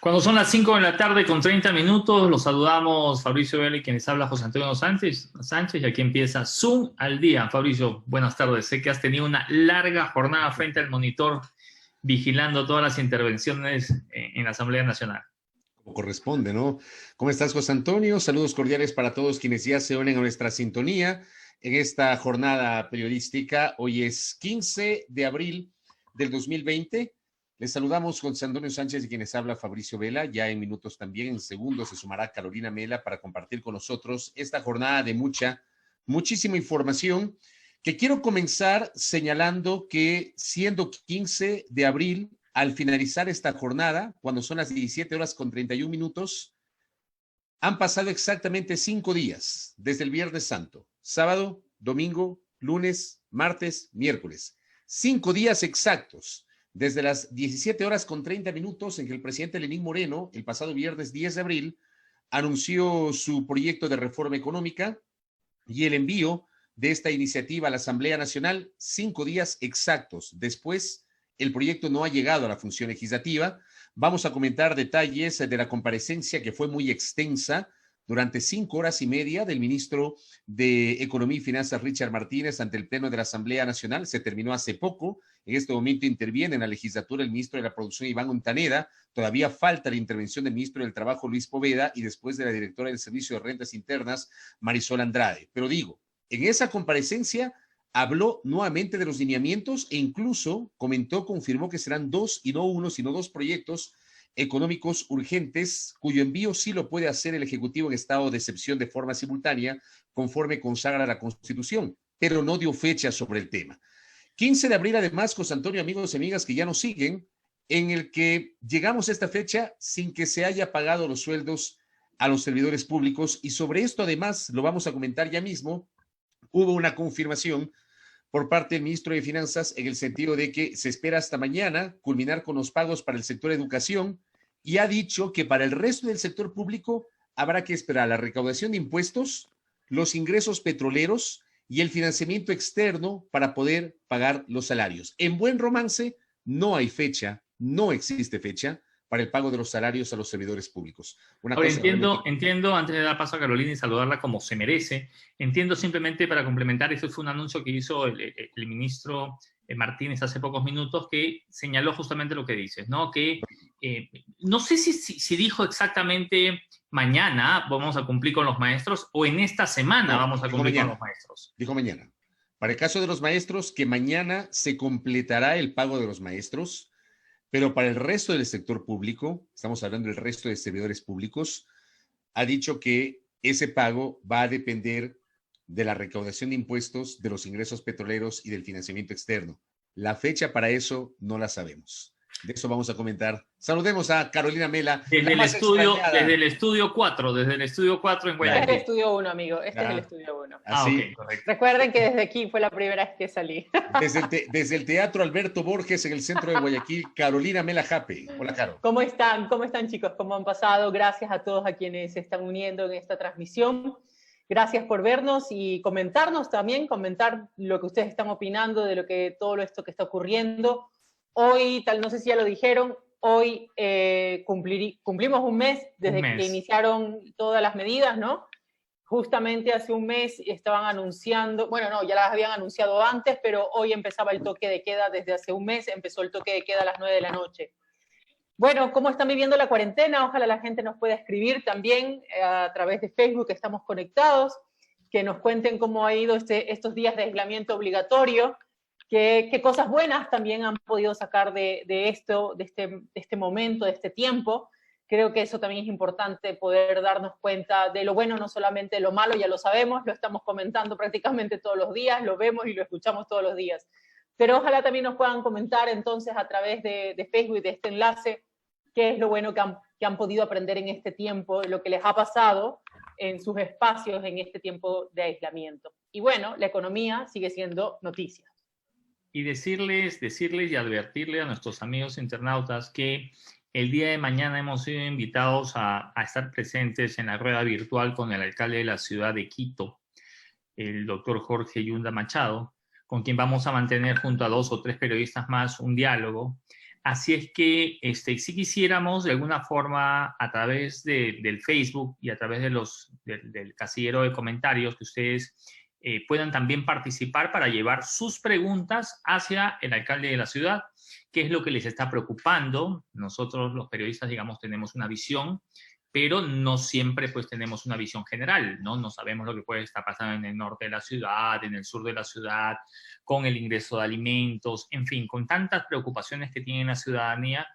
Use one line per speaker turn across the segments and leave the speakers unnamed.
Cuando son las 5 de la tarde con 30 minutos, los saludamos Fabricio Vélez, quien les habla José Antonio Sánchez, y aquí empieza Zoom al día. Fabricio, buenas tardes. Sé que has tenido una larga jornada frente al monitor, vigilando todas las intervenciones en la Asamblea Nacional.
Como corresponde, ¿no? ¿Cómo estás, José Antonio? Saludos cordiales para todos quienes ya se unen a nuestra sintonía en esta jornada periodística. Hoy es 15 de abril del 2020. Les saludamos José Antonio Sánchez y quienes habla Fabricio Vela. Ya en minutos también, en segundos, se sumará Carolina Mela para compartir con nosotros esta jornada de muchísima información, que quiero comenzar señalando que siendo 15 de abril, al finalizar esta jornada, cuando son las 17 horas con 31 minutos, han pasado exactamente 5 días desde el Viernes Santo, sábado, domingo, lunes, martes, miércoles. 5 días exactos desde las 17 horas con 30 minutos en que el presidente Lenín Moreno, el pasado viernes 10 de abril, anunció su proyecto de reforma económica y el envío de esta iniciativa a la Asamblea Nacional. 5 días exactos después, el proyecto no ha llegado a la función legislativa. Vamos a comentar detalles de la comparecencia, que fue muy extensa, durante 5 horas y media, del ministro de Economía y Finanzas, Richard Martínez, ante el Pleno de la Asamblea Nacional. Se terminó hace poco. En este momento interviene en la legislatura el ministro de la Producción, Iván Montaneda. Todavía falta la intervención del ministro del Trabajo, Luis Poveda, y después de la directora del Servicio de Rentas Internas, Marisol Andrade. Pero digo, en esa comparecencia habló nuevamente de los lineamientos e incluso confirmó que serán 2 y no 1, sino 2 proyectos económicos urgentes, cuyo envío sí lo puede hacer el Ejecutivo en estado de excepción de forma simultánea, conforme consagra la Constitución, pero no dio fecha sobre el tema. 15 de abril, además, José Antonio, amigos y amigas que ya nos siguen, en el que llegamos a esta fecha sin que se haya pagado los sueldos a los servidores públicos, y sobre esto, además, lo vamos a comentar ya mismo. Hubo una confirmación por parte del ministro de Finanzas en el sentido de que se espera hasta mañana culminar con los pagos para el sector educación, y ha dicho que para el resto del sector público habrá que esperar la recaudación de impuestos, los ingresos petroleros y el financiamiento externo para poder pagar los salarios. En buen romance, no hay fecha, no existe fecha para el pago de los salarios a los servidores públicos.
Ahora entiendo, antes de dar paso a Carolina y saludarla como se merece, entiendo simplemente para complementar, eso fue un anuncio que hizo el ministro Martínez hace pocos minutos, que señaló justamente lo que dices, ¿no? Que no sé si dijo exactamente mañana vamos a cumplir con los maestros o en esta semana vamos a cumplir con los maestros.
Dijo mañana. Para el caso de los maestros, que mañana se completará el pago de los maestros. Pero para el resto del sector público, estamos hablando del resto de servidores públicos, ha dicho que ese pago va a depender de la recaudación de impuestos, de los ingresos petroleros y del financiamiento externo. La fecha para eso no la sabemos. De eso vamos a comentar. Saludemos a Carolina Mela.
Desde el estudio 4 en Guayaquil.
Este es el estudio 1, amigo. Este es el estudio 1.
Así.
Correcto.
Recuerden que desde aquí fue la primera vez que salí.
Desde el Teatro Alberto Borges en el centro de Guayaquil, Carolina Mela Jape. Hola, Caro.
¿Cómo están? ¿Cómo están, chicos? ¿Cómo han pasado? Gracias a todos a quienes se están uniendo en esta transmisión. Gracias por vernos y comentarnos también, comentar lo que ustedes están opinando de todo esto que está ocurriendo. Hoy, no sé si ya lo dijeron, hoy cumplimos un mes desde que iniciaron todas las medidas, ¿no? Justamente hace un mes estaban anunciando, bueno, no, ya las habían anunciado antes, pero hoy empezaba el toque de queda. Desde hace un mes empezó el toque de queda a las 9 de la noche. Bueno, ¿cómo están viviendo la cuarentena? Ojalá la gente nos pueda escribir también a través de Facebook, que estamos conectados, que nos cuenten cómo ha ido estos días de aislamiento obligatorio. ¿Qué cosas buenas también han podido sacar de este momento, de este tiempo? Creo que eso también es importante, poder darnos cuenta de lo bueno, no solamente de lo malo. Ya lo sabemos, lo estamos comentando prácticamente todos los días, lo vemos y lo escuchamos todos los días. Pero ojalá también nos puedan comentar entonces a través de Facebook y de este enlace qué es lo bueno que han podido aprender en este tiempo, lo que les ha pasado en sus espacios en este tiempo de aislamiento. Y bueno, la economía sigue siendo noticia.
Y decirles y advertirle a nuestros amigos internautas que el día de mañana hemos sido invitados a estar presentes en la rueda virtual con el alcalde de la ciudad de Quito, el doctor Jorge Yunda Machado, con quien vamos a mantener junto a 2 o 3 periodistas más un diálogo Así es que si quisiéramos de alguna forma a través del Facebook y a través del casillero de comentarios que ustedes puedan también participar para llevar sus preguntas hacia el alcalde de la ciudad, qué es lo que les está preocupando. Nosotros los periodistas, digamos, tenemos una visión, pero no siempre pues tenemos una visión general, ¿no? No sabemos lo que puede estar pasando en el norte de la ciudad, en el sur de la ciudad, con el ingreso de alimentos, en fin, con tantas preocupaciones que tiene la ciudadanía.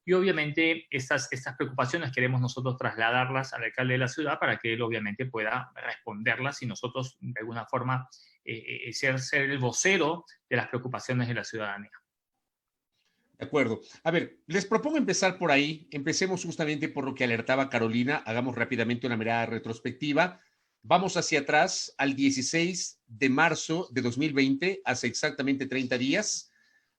Y obviamente estas preocupaciones queremos nosotros trasladarlas al alcalde de la ciudad para que él obviamente pueda responderlas y nosotros de alguna forma ser el vocero de las preocupaciones de la ciudadanía.
De acuerdo. A ver, les propongo empezar por ahí. Empecemos justamente por lo que alertaba Carolina. Hagamos rápidamente una mirada retrospectiva. Vamos hacia atrás al 16 de marzo de 2020, hace exactamente 30 días,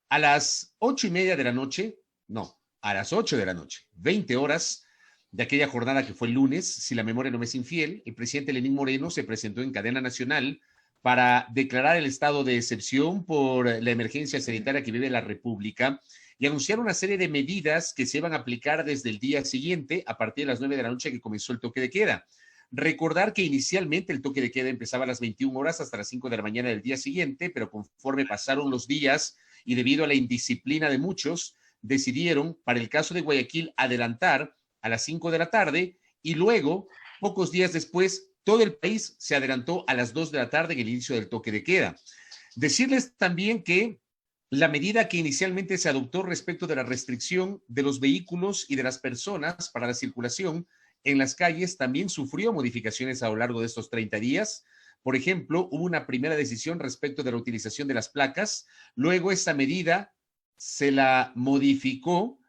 a las 8:30 de la noche, no, a las 8 de la noche, 20 horas de aquella jornada que fue el lunes, si la memoria no me es infiel, el presidente Lenín Moreno se presentó en cadena nacional para declarar el estado de excepción por la emergencia sanitaria que vive la República y anunciar una serie de medidas que se iban a aplicar desde el día siguiente, a partir de las 9 de la noche que comenzó el toque de queda. Recordar que inicialmente el toque de queda empezaba a las 21 horas hasta las 5 de la mañana del día siguiente, pero conforme pasaron los días y debido a la indisciplina de muchos, decidieron, para el caso de Guayaquil, adelantar a las 5 de la tarde y luego, pocos días después, todo el país se adelantó a las 2 de la tarde en el inicio del toque de queda. Decirles también que la medida que inicialmente se adoptó respecto de la restricción de los vehículos y de las personas para la circulación en las calles también sufrió modificaciones a lo largo de estos 30 días. Por ejemplo, hubo una primera decisión respecto de la utilización de las placas, luego esa medida se la modificó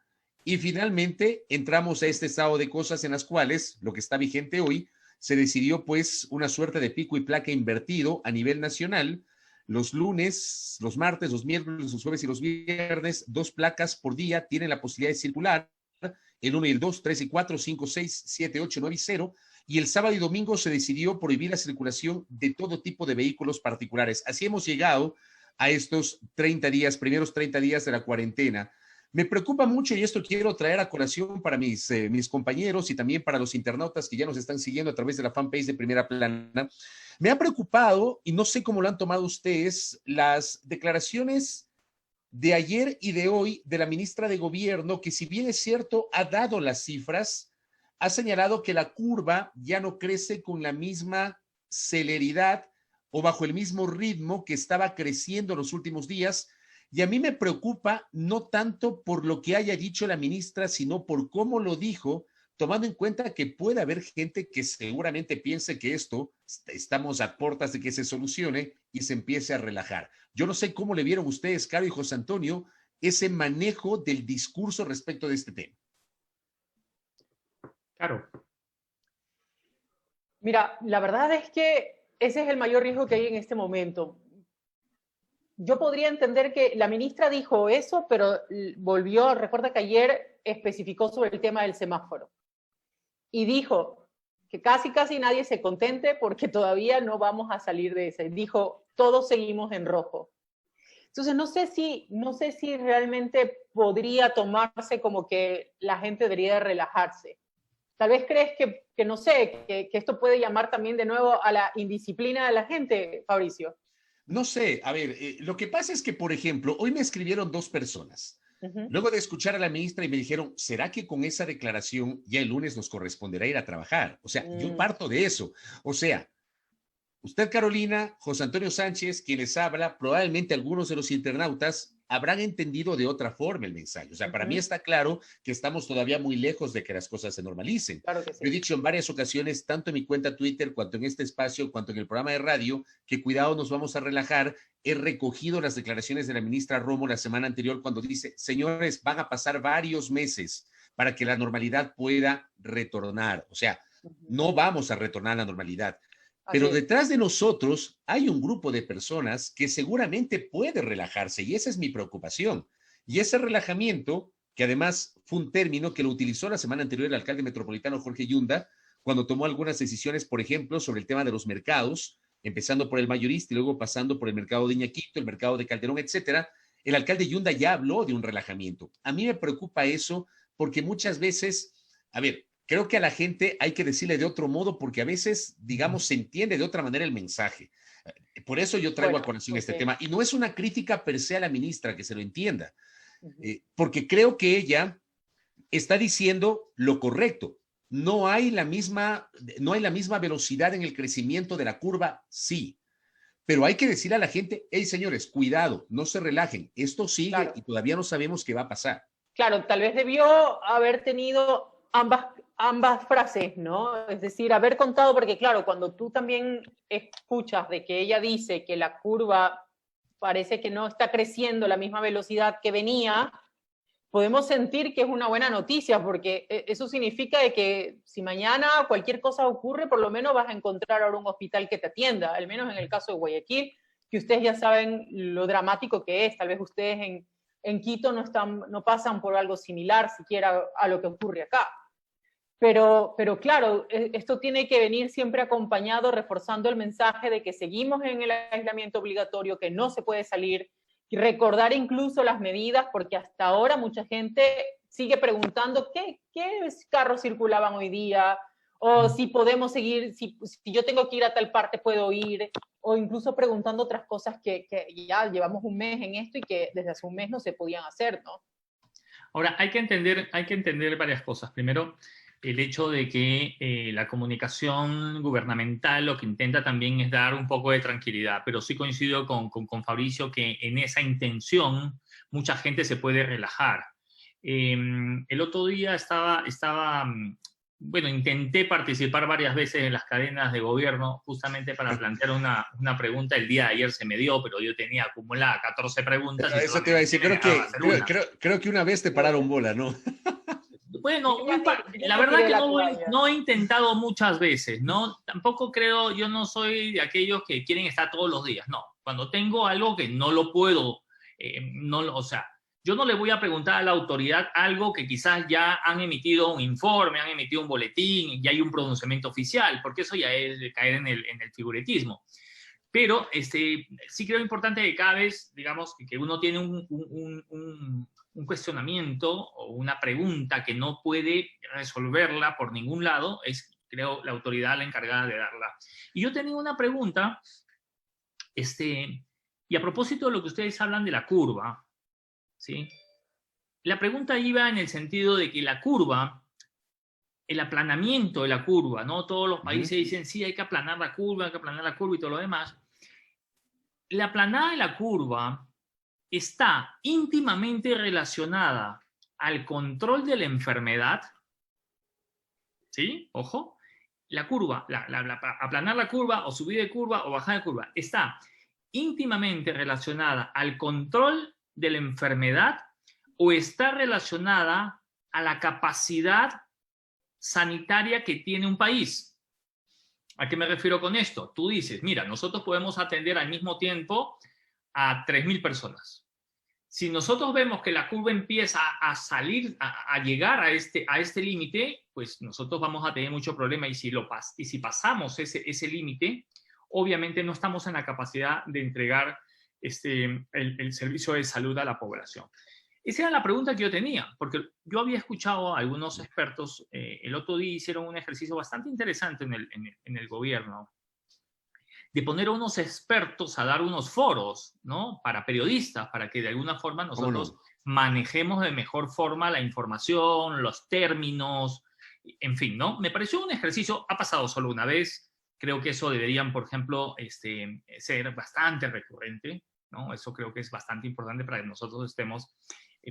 y finalmente entramos a este estado de cosas en las cuales lo que está vigente hoy se decidió pues una suerte de pico y placa invertido a nivel nacional. Los lunes, los martes, los miércoles, los jueves y los viernes, 2 placas por día tienen la posibilidad de circular, el 1 y el 2, 3 y 4, 5, 6, 7, 8, 9 y 0, y el sábado y domingo se decidió prohibir la circulación de todo tipo de vehículos particulares. Así hemos llegado a estos 30 días, primeros 30 días de la cuarentena. Me preocupa mucho, y esto quiero traer a colación para mis compañeros y también para los internautas que ya nos están siguiendo a través de la fanpage de Primera Plana. Me ha preocupado, y no sé cómo lo han tomado ustedes, las declaraciones de ayer y de hoy de la ministra de Gobierno, que si bien es cierto, ha dado las cifras, ha señalado que la curva ya no crece con la misma celeridad o bajo el mismo ritmo que estaba creciendo en los últimos días. Y a mí me preocupa no tanto por lo que haya dicho la ministra, sino por cómo lo dijo, tomando en cuenta que puede haber gente que seguramente piense que esto, estamos a puertas de que se solucione y se empiece a relajar. Yo no sé cómo le vieron ustedes, Caro y José Antonio, ese manejo del discurso respecto de este tema.
Claro.
Mira, la verdad es que ese es el mayor riesgo que hay en este momento. Yo podría entender que la ministra dijo eso, pero volvió, recuerda que ayer especificó sobre el tema del semáforo. Y dijo que casi nadie se contente porque todavía no vamos a salir de ese. Dijo, todos seguimos en rojo. Entonces, no sé si realmente podría tomarse como que la gente debería relajarse. Tal vez crees que no sé, que esto puede llamar también de nuevo a la indisciplina de la gente, Fabricio.
No sé, a ver, lo que pasa es que, por ejemplo, hoy me escribieron 2 personas. Luego de escuchar a la ministra y me dijeron, ¿será que con esa declaración ya el lunes nos corresponderá ir a trabajar? O sea, yo parto de eso. O sea, usted, Carolina, José Antonio Sánchez, quien les habla, probablemente algunos de los internautas habrán entendido de otra forma el mensaje. O sea, para mí está claro que estamos todavía muy lejos de que las cosas se normalicen.
Claro que sí.
Yo he dicho en varias ocasiones, tanto en mi cuenta Twitter, cuanto en este espacio, cuanto en el programa de radio, que cuidado, nos vamos a relajar. He recogido las declaraciones de la ministra Romo la semana anterior cuando dice, señores, van a pasar varios meses para que la normalidad pueda retornar. O sea, no vamos a retornar a la normalidad. Pero detrás de nosotros hay un grupo de personas que seguramente puede relajarse y esa es mi preocupación. Y ese relajamiento, que además fue un término que lo utilizó la semana anterior el alcalde metropolitano Jorge Yunda, cuando tomó algunas decisiones, por ejemplo, sobre el tema de los mercados, empezando por el mayorista y luego pasando por el mercado de Iñaquito, el mercado de Calderón, etcétera. El alcalde Yunda ya habló de un relajamiento. A mí me preocupa eso porque muchas veces, a ver, creo que a la gente hay que decirle de otro modo porque a veces, digamos, se entiende de otra manera el mensaje. Por eso yo traigo a colación este tema. Y no es una crítica per se a la ministra, que se lo entienda, porque creo que ella está diciendo lo correcto. No hay la misma velocidad en el crecimiento de la curva, sí. Pero hay que decirle a la gente, hey, señores, cuidado, no se relajen. Esto sigue y todavía no sabemos qué va a pasar.
Claro, tal vez debió haber tenido ambas frases, ¿no? Es decir, haber contado, porque claro, cuando tú también escuchas de que ella dice que la curva parece que no está creciendo a la misma velocidad que venía, podemos sentir que es una buena noticia, porque eso significa de que si mañana cualquier cosa ocurre, por lo menos vas a encontrar ahora un hospital que te atienda, al menos en el caso de Guayaquil, que ustedes ya saben lo dramático que es. Tal vez ustedes en Quito no pasan por algo similar siquiera a lo que ocurre acá. Pero claro, esto tiene que venir siempre acompañado, reforzando el mensaje de que seguimos en el aislamiento obligatorio, que no se puede salir, y recordar incluso las medidas, porque hasta ahora mucha gente sigue preguntando qué carros circulaban hoy día, o si podemos seguir, si yo tengo que ir a tal parte puedo ir, o incluso preguntando otras cosas que ya llevamos un mes en esto y que desde hace un mes no se podían hacer, ¿no?
Ahora, hay que entender varias cosas. Primero, el hecho de que la comunicación gubernamental lo que intenta también es dar un poco de tranquilidad, pero sí coincido con Fabricio que en esa intención mucha gente se puede relajar. El otro día bueno, intenté participar varias veces en las cadenas de gobierno justamente para plantear una pregunta. El día de ayer se me dio, pero yo tenía acumulada 14 preguntas.
Eso te iba a decir, creo que una vez te pararon bola, ¿no?
Bueno, la verdad que no he intentado muchas veces, ¿no? Tampoco creo, yo no soy de aquellos que quieren estar todos los días, no. Cuando tengo algo que no lo puedo, o sea, yo no le voy a preguntar a la autoridad algo que quizás ya han emitido un informe, han emitido un boletín, ya hay un pronunciamiento oficial, porque eso ya es de caer en el figuretismo. Pero sí creo importante que cada vez, digamos, que uno tiene un cuestionamiento o una pregunta que no puede resolverla por ningún lado, es, creo, la autoridad la encargada de darla. Y yo tenía una pregunta, y a propósito de lo que ustedes hablan de la curva, ¿sí? La pregunta iba en el sentido de que la curva, el aplanamiento de la curva, ¿no? Todos los países dicen, sí, hay que aplanar la curva y todo lo demás. La aplanada de la curva está íntimamente relacionada al control de la enfermedad, ¿sí? Ojo, la curva, aplanar la curva o subir de curva o bajar de curva, está íntimamente relacionada al control de la enfermedad o está relacionada a la capacidad sanitaria que tiene un país. ¿A qué me refiero con esto? Tú dices, mira, nosotros podemos atender al mismo tiempo a 3.000 personas. Si nosotros vemos que la curva empieza a salir, a llegar a este límite, pues nosotros vamos a tener mucho problema. Y si pasamos ese límite, obviamente no estamos en la capacidad de entregar el servicio de salud a la población. Esa era la pregunta que yo tenía, porque yo había escuchado a algunos expertos, el otro día hicieron un ejercicio bastante interesante en el gobierno, de poner a unos expertos a dar unos foros, ¿no? Para periodistas, para que de alguna forma nosotros manejemos de mejor forma la información, los términos, en fin, ¿no? Me pareció un ejercicio, ha pasado solo una vez, creo que eso deberían, por ejemplo, ser bastante recurrente, ¿no? Eso creo que es bastante importante para que nosotros estemos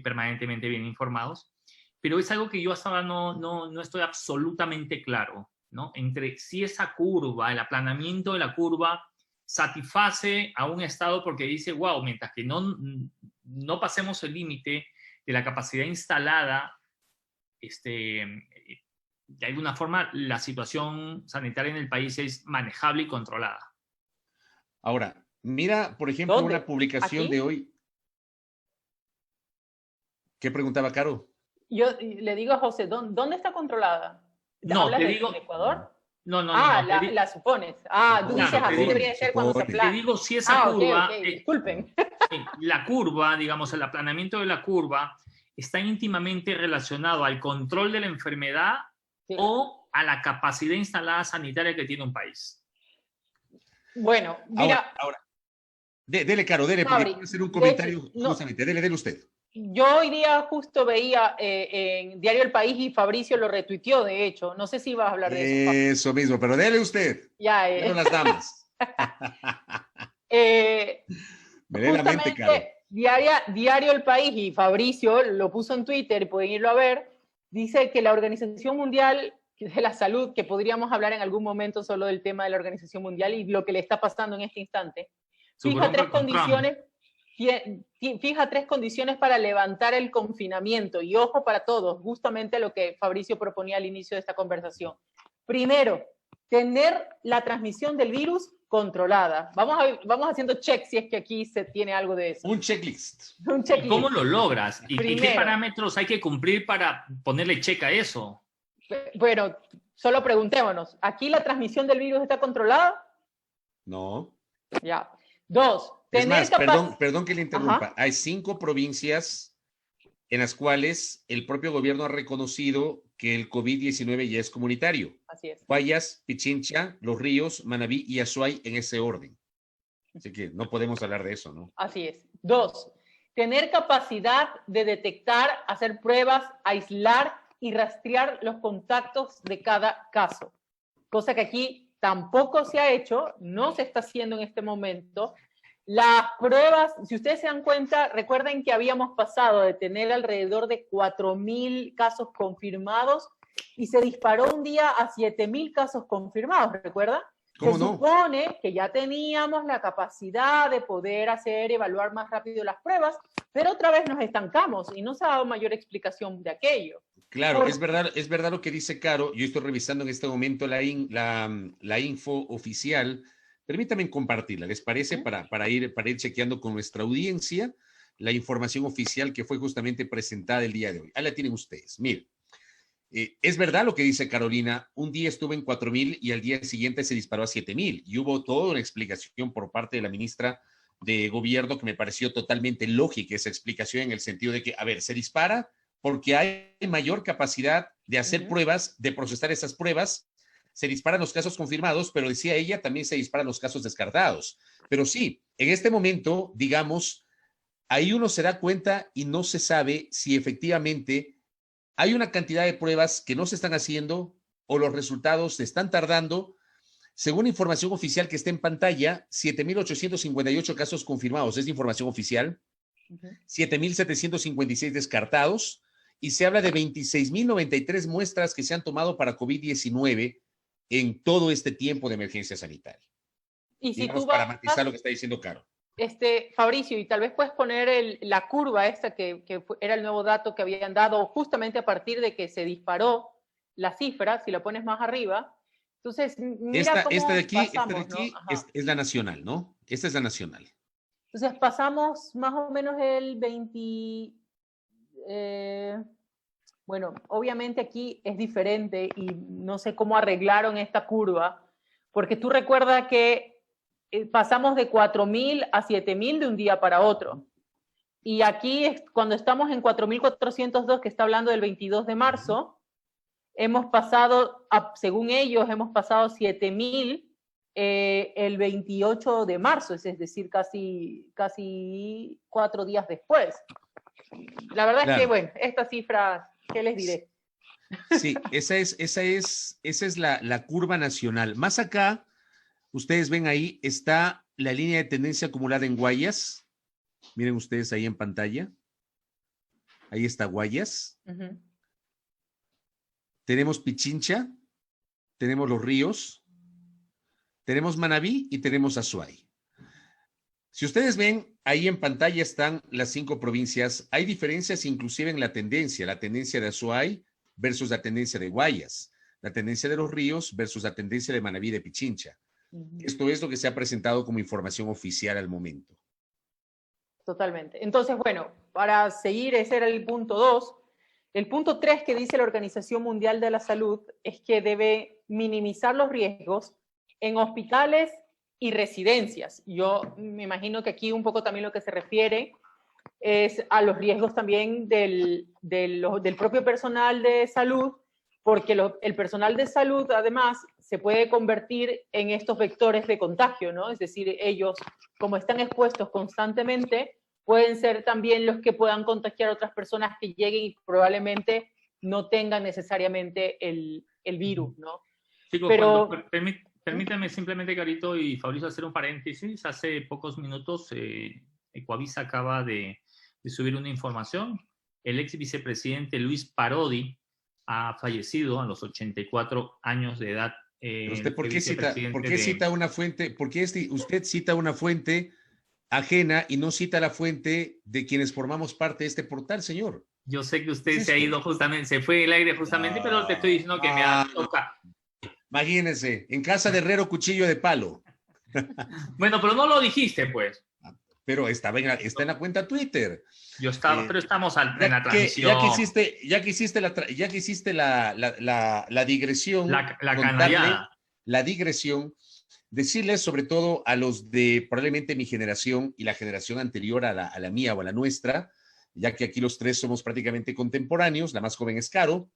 permanentemente bien informados, pero es algo que yo hasta ahora no estoy absolutamente claro, ¿no? Entre si esa curva, el aplanamiento de la curva, satisface a un Estado porque dice, wow, mientras que no pasemos el límite de la capacidad instalada, de alguna forma la situación sanitaria en el país es manejable y controlada.
Ahora, mira, por ejemplo,
¿Dónde?
una publicación
¿Aquí?
de hoy. ¿Qué preguntaba, Caro?
Yo le digo a José, ¿dónde está controlada?
No,
¿Hablas
te
del
digo,
Ecuador?
No, no,
Ah,
no, no.
la supones. Ah, tú
Claro,
dices así
te
debería de ser cuando se
supone.
Te
aplana.
digo si esa
Ah, ok,
curva,
ok, disculpen.
la curva, digamos, el aplanamiento de la curva está íntimamente relacionado al control de la enfermedad
Sí.
o a la capacidad instalada sanitaria que tiene un país.
Bueno, mira,
Ahora, dele, Caro, dele, porque
Fabri,
quiero hacer un
de hecho,
comentario
no,
justamente. Dele usted.
yo hoy día justo veía en Diario El País y Fabricio lo retuiteó, de hecho. No sé si vas a hablar de eso, Fabri.
Eso mismo, pero dele usted.
Ya,
Primero las damas. Me lee la mente, Caro.
justamente Diario El País y Fabricio lo puso en Twitter y pueden irlo a ver, dice que la Organización Mundial de la Salud, que podríamos hablar en algún momento solo del tema de la Organización Mundial y lo que le está pasando en este instante,
Su
fija
bronca con Trump.
fija tres condiciones para levantar el confinamiento. Y ojo para todos, justamente lo que Fabricio proponía al inicio de esta conversación. Primero, tener la transmisión del virus controlada. Vamos haciendo check si es que aquí se tiene algo de eso.
Un checklist.
Un
¿Y
checklist.
cómo lo logras? ¿Y qué
Primero.
parámetros hay que cumplir para ponerle check a eso?
Bueno, solo preguntémonos, ¿aquí la transmisión del virus está controlada?
No.
Ya. Dos,
Es
tener
más, perdón que le interrumpa.
Ajá.
Hay 5 provincias en las cuales el propio gobierno ha reconocido que el COVID-19 ya es comunitario.
Así es.
Guayas, Pichincha, Los Ríos, Manabí y Azuay en ese orden. Así que no podemos hablar de eso, ¿no?
Así es. Dos, tener capacidad de detectar, hacer pruebas, aislar y rastrear los contactos de cada caso. Cosa que aquí tampoco se ha hecho, no se está haciendo en este momento. Las pruebas, si ustedes se dan cuenta, recuerden que habíamos pasado de tener alrededor de 4.000 casos confirmados y se disparó un día a 7.000 casos confirmados, ¿recuerdan?
¿Cómo
Se
no?
supone que ya teníamos la capacidad de poder evaluar más rápido las pruebas, pero otra vez nos estancamos y no se ha dado mayor explicación de aquello.
Claro, es verdad lo que dice Caro. Yo estoy revisando en este momento la info oficial. Permítanme compartirla, ¿les parece? Para ir chequeando con nuestra audiencia la información oficial que fue justamente presentada el día de hoy. Ahí la tienen ustedes. Miren, es verdad lo que dice Carolina. Un día estuvo en 4.000 y al día siguiente se disparó a 7.000. Y hubo toda una explicación por parte de la ministra de Gobierno que me pareció totalmente lógica esa explicación en el sentido de que, a ver, se dispara porque hay mayor capacidad de hacer pruebas, de procesar esas pruebas. Se disparan los casos confirmados, pero decía ella, también se disparan los casos descartados. Pero sí, en este momento, digamos, ahí uno se da cuenta y no se sabe si efectivamente hay una cantidad de pruebas que no se están haciendo o los resultados se están tardando. Según información oficial que está en pantalla, 7.858 casos confirmados, es información oficial, 7.756 descartados, y se habla de 26.093 muestras que se han tomado para COVID-19 en todo este tiempo de emergencia sanitaria.
Y si
digamos,
tú vas,
para matizar lo que está diciendo Caro.
Fabricio, y tal vez puedes poner la curva esta que era el nuevo dato que habían dado justamente a partir de que se disparó la cifra, si la pones más arriba. Entonces, mira
esta de aquí,
pasamos,
¿no?
¿no?
Es la nacional, ¿no? Esta es la nacional.
Entonces pasamos más o menos el 20, bueno, obviamente aquí es diferente y no sé cómo arreglaron esta curva, porque tú recuerdas que pasamos de 4.000 a 7.000 de un día para otro. Y aquí, cuando estamos en 4.402, que está hablando del 22 de marzo, hemos pasado, según ellos, hemos pasado 7.000 el 28 de marzo, es decir, casi 4 días después. La verdad es que, bueno, estas cifras, ¿qué les diré?
Sí, esa es la curva nacional. Más acá, ustedes ven ahí, está la línea de tendencia acumulada en Guayas. Miren ustedes ahí en pantalla. Ahí está Guayas. Tenemos Pichincha, tenemos Los Ríos, tenemos Manabí y tenemos Azuay. Si ustedes ven, ahí en pantalla están las 5 provincias. Hay diferencias inclusive en la tendencia de Azuay versus la tendencia de Guayas, la tendencia de Los Ríos versus la tendencia de Manabí y de Pichincha. Esto es lo que se ha presentado como información oficial al momento.
Totalmente. Entonces, bueno, para seguir, ese era el punto 2. El punto 3 que dice la Organización Mundial de la Salud es que debe minimizar los riesgos en hospitales y residencias. Yo me imagino que aquí un poco también lo que se refiere es a los riesgos también del propio personal de salud, porque el personal de salud además se puede convertir en estos vectores de contagio, ¿no? Es decir, ellos, como están expuestos constantemente, pueden ser también los que puedan contagiar a otras personas que lleguen y probablemente no tengan necesariamente el virus, ¿no?
Chicos,
pero
permítame simplemente, Carito y Fabricio, hacer un paréntesis. Hace pocos minutos, Ecuavisa acaba de subir una información. El ex vicepresidente Luis Parodi ha fallecido a los 84 años de edad.
¿Usted por qué cita una fuente? ¿Por qué usted cita una fuente ajena y no cita la fuente de quienes formamos parte de este portal, señor?
Yo sé que usted se ha ido justamente, se fue el aire justamente, pero te estoy diciendo que me ha tocado.
Imagínense, en casa de herrero, cuchillo de palo.
Bueno, pero no lo dijiste, pues.
Pero está en la cuenta Twitter.
Yo estaba, pero estamos en la transmisión.
Ya que hiciste la digresión.
La canallada.
La digresión, decirles sobre todo a los de probablemente mi generación y la generación anterior a la mía o a la nuestra, ya que aquí los tres somos prácticamente contemporáneos, la más joven es Caro,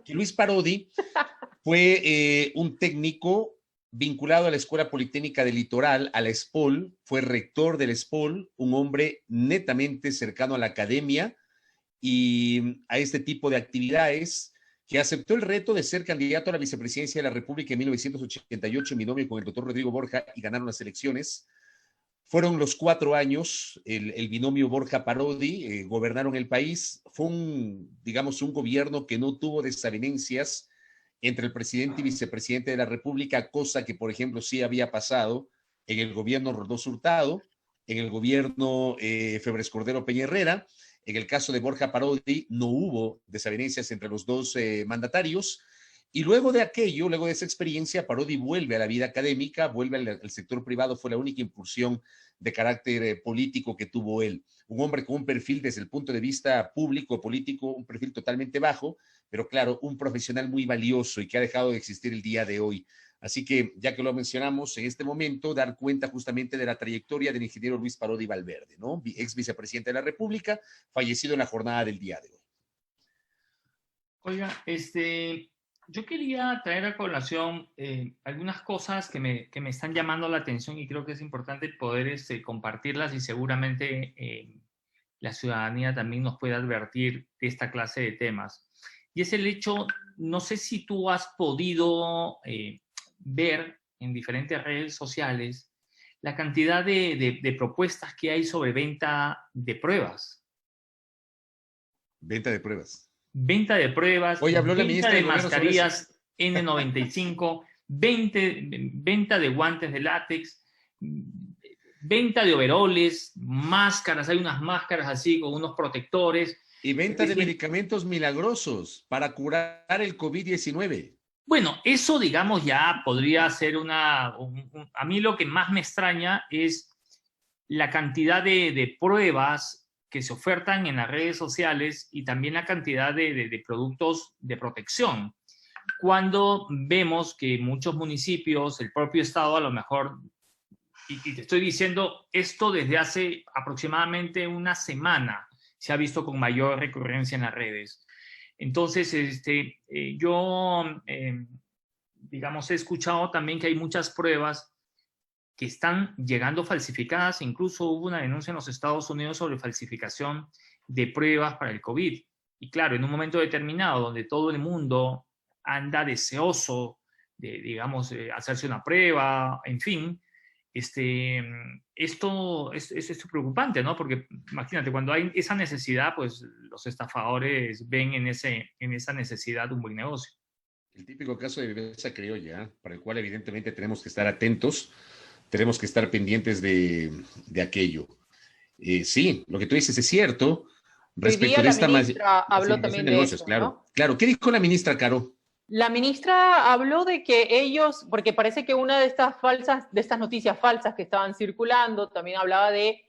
que Luis Parodi fue un técnico vinculado a la Escuela Politécnica del Litoral, a la ESPOL, fue rector del ESPOL, un hombre netamente cercano a la academia y a este tipo de actividades, que aceptó el reto de ser candidato a la vicepresidencia de la República en 1988 en binomio con el doctor Rodrigo Borja y ganaron las elecciones. Fueron los 4 años, el binomio Borja-Parodi, gobernaron el país. Fue un gobierno que no tuvo desavenencias entre el presidente y vicepresidente de la República, cosa que, por ejemplo, sí había pasado en el gobierno Rodolfo Hurtado, en el gobierno Febres Cordero Peña Herrera. En el caso de Borja Parodi no hubo desavenencias entre los dos mandatarios. Y luego de aquello, luego de esa experiencia, Parodi vuelve a la vida académica, vuelve al sector privado, fue la única incursión de carácter político que tuvo él. Un hombre con un perfil desde el punto de vista público, político, un perfil totalmente bajo, pero claro, un profesional muy valioso y que ha dejado de existir el día de hoy. Así que, ya que lo mencionamos, en este momento, dar cuenta justamente de la trayectoria del ingeniero Luis Parodi Valverde, ¿no? Ex vicepresidente de la República, fallecido en la jornada del día de hoy.
Oiga, yo quería traer a colación algunas cosas que me están llamando la atención y creo que es importante poder compartirlas y seguramente la ciudadanía también nos puede advertir de esta clase de temas. Y es el hecho, no sé si tú has podido ver en diferentes redes sociales la cantidad de propuestas que hay sobre venta de pruebas.
Venta de pruebas.
Venta de pruebas,
hoy habló la ministra
de mascarillas N95, venta de guantes de látex, venta de overoles, máscaras, hay unas máscaras así con unos protectores.
Y venta de medicamentos milagrosos para curar el COVID-19.
Bueno, eso digamos ya podría ser a mí lo que más me extraña es la cantidad de pruebas que se ofertan en las redes sociales y también la cantidad de productos de protección. Cuando vemos que muchos municipios, el propio Estado a lo mejor, y te estoy diciendo esto desde hace aproximadamente una semana, se ha visto con mayor recurrencia en las redes. Entonces, yo, digamos, he escuchado también que hay muchas pruebas que están llegando falsificadas. Incluso hubo una denuncia en los Estados Unidos sobre falsificación de pruebas para el COVID. Y claro, en un momento determinado donde todo el mundo anda deseoso de, digamos, hacerse una prueba, en fin, esto es preocupante, ¿no? Porque imagínate, cuando hay esa necesidad, pues los estafadores ven en esa necesidad un buen negocio.
El típico caso de viveza criolla, para el cual evidentemente tenemos que estar atentos, tenemos que estar pendientes de aquello. Sí, lo que tú dices es cierto. Respecto de esta
ministra habló también de eso,
claro.
¿no?
Claro, ¿qué dijo la ministra, Caro?
La ministra habló de que ellos, porque parece que una de estas noticias falsas que estaban circulando, también hablaba de,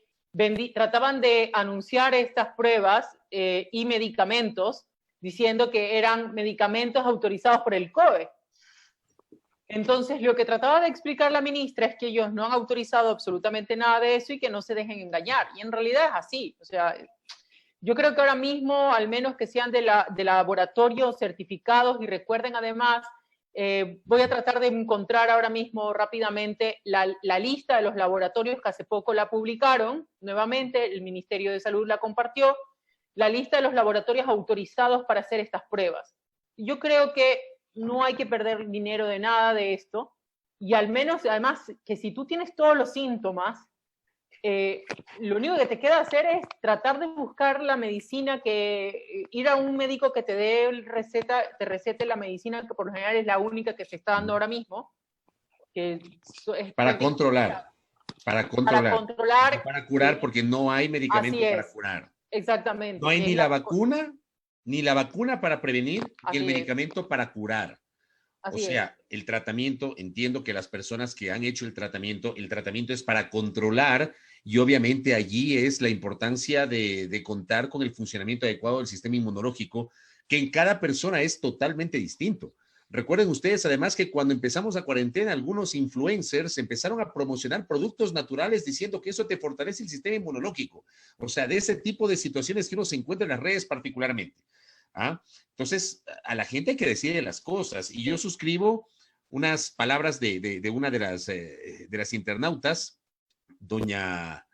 trataban de anunciar estas pruebas y medicamentos, diciendo que eran medicamentos autorizados por el COE. Entonces, lo que trataba de explicar la ministra es que ellos no han autorizado absolutamente nada de eso y que no se dejen engañar. Y en realidad es así. O sea, yo creo que ahora mismo, al menos que sean de laboratorios certificados, y recuerden además, voy a tratar de encontrar ahora mismo rápidamente la lista de los laboratorios que hace poco la publicaron. Nuevamente, el Ministerio de Salud la compartió. La lista de los laboratorios autorizados para hacer estas pruebas. Yo creo que no hay que perder dinero de nada de esto, y al menos, además, que si tú tienes todos los síntomas, lo único que te queda hacer es tratar de buscar la medicina, ir a un médico que te dé te recete la medicina, que por lo general es la única que se está dando ahora mismo. Que
para controlar. Para controlar.
No
para curar, porque no hay medicamento para curar.
Exactamente.
No hay ni la vacuna para prevenir, ni el medicamento para curar. O sea, el tratamiento, entiendo que las personas que han hecho el tratamiento es para controlar, y obviamente allí es la importancia de contar con el funcionamiento adecuado del sistema inmunológico, que en cada persona es totalmente distinto. Recuerden ustedes además que cuando empezamos la cuarentena, algunos influencers empezaron a promocionar productos naturales diciendo que eso te fortalece el sistema inmunológico. O sea, de ese tipo de situaciones que uno se encuentra en las redes particularmente. Entonces, a la gente hay que decirle las cosas, y yo suscribo unas palabras de una de las internautas, doña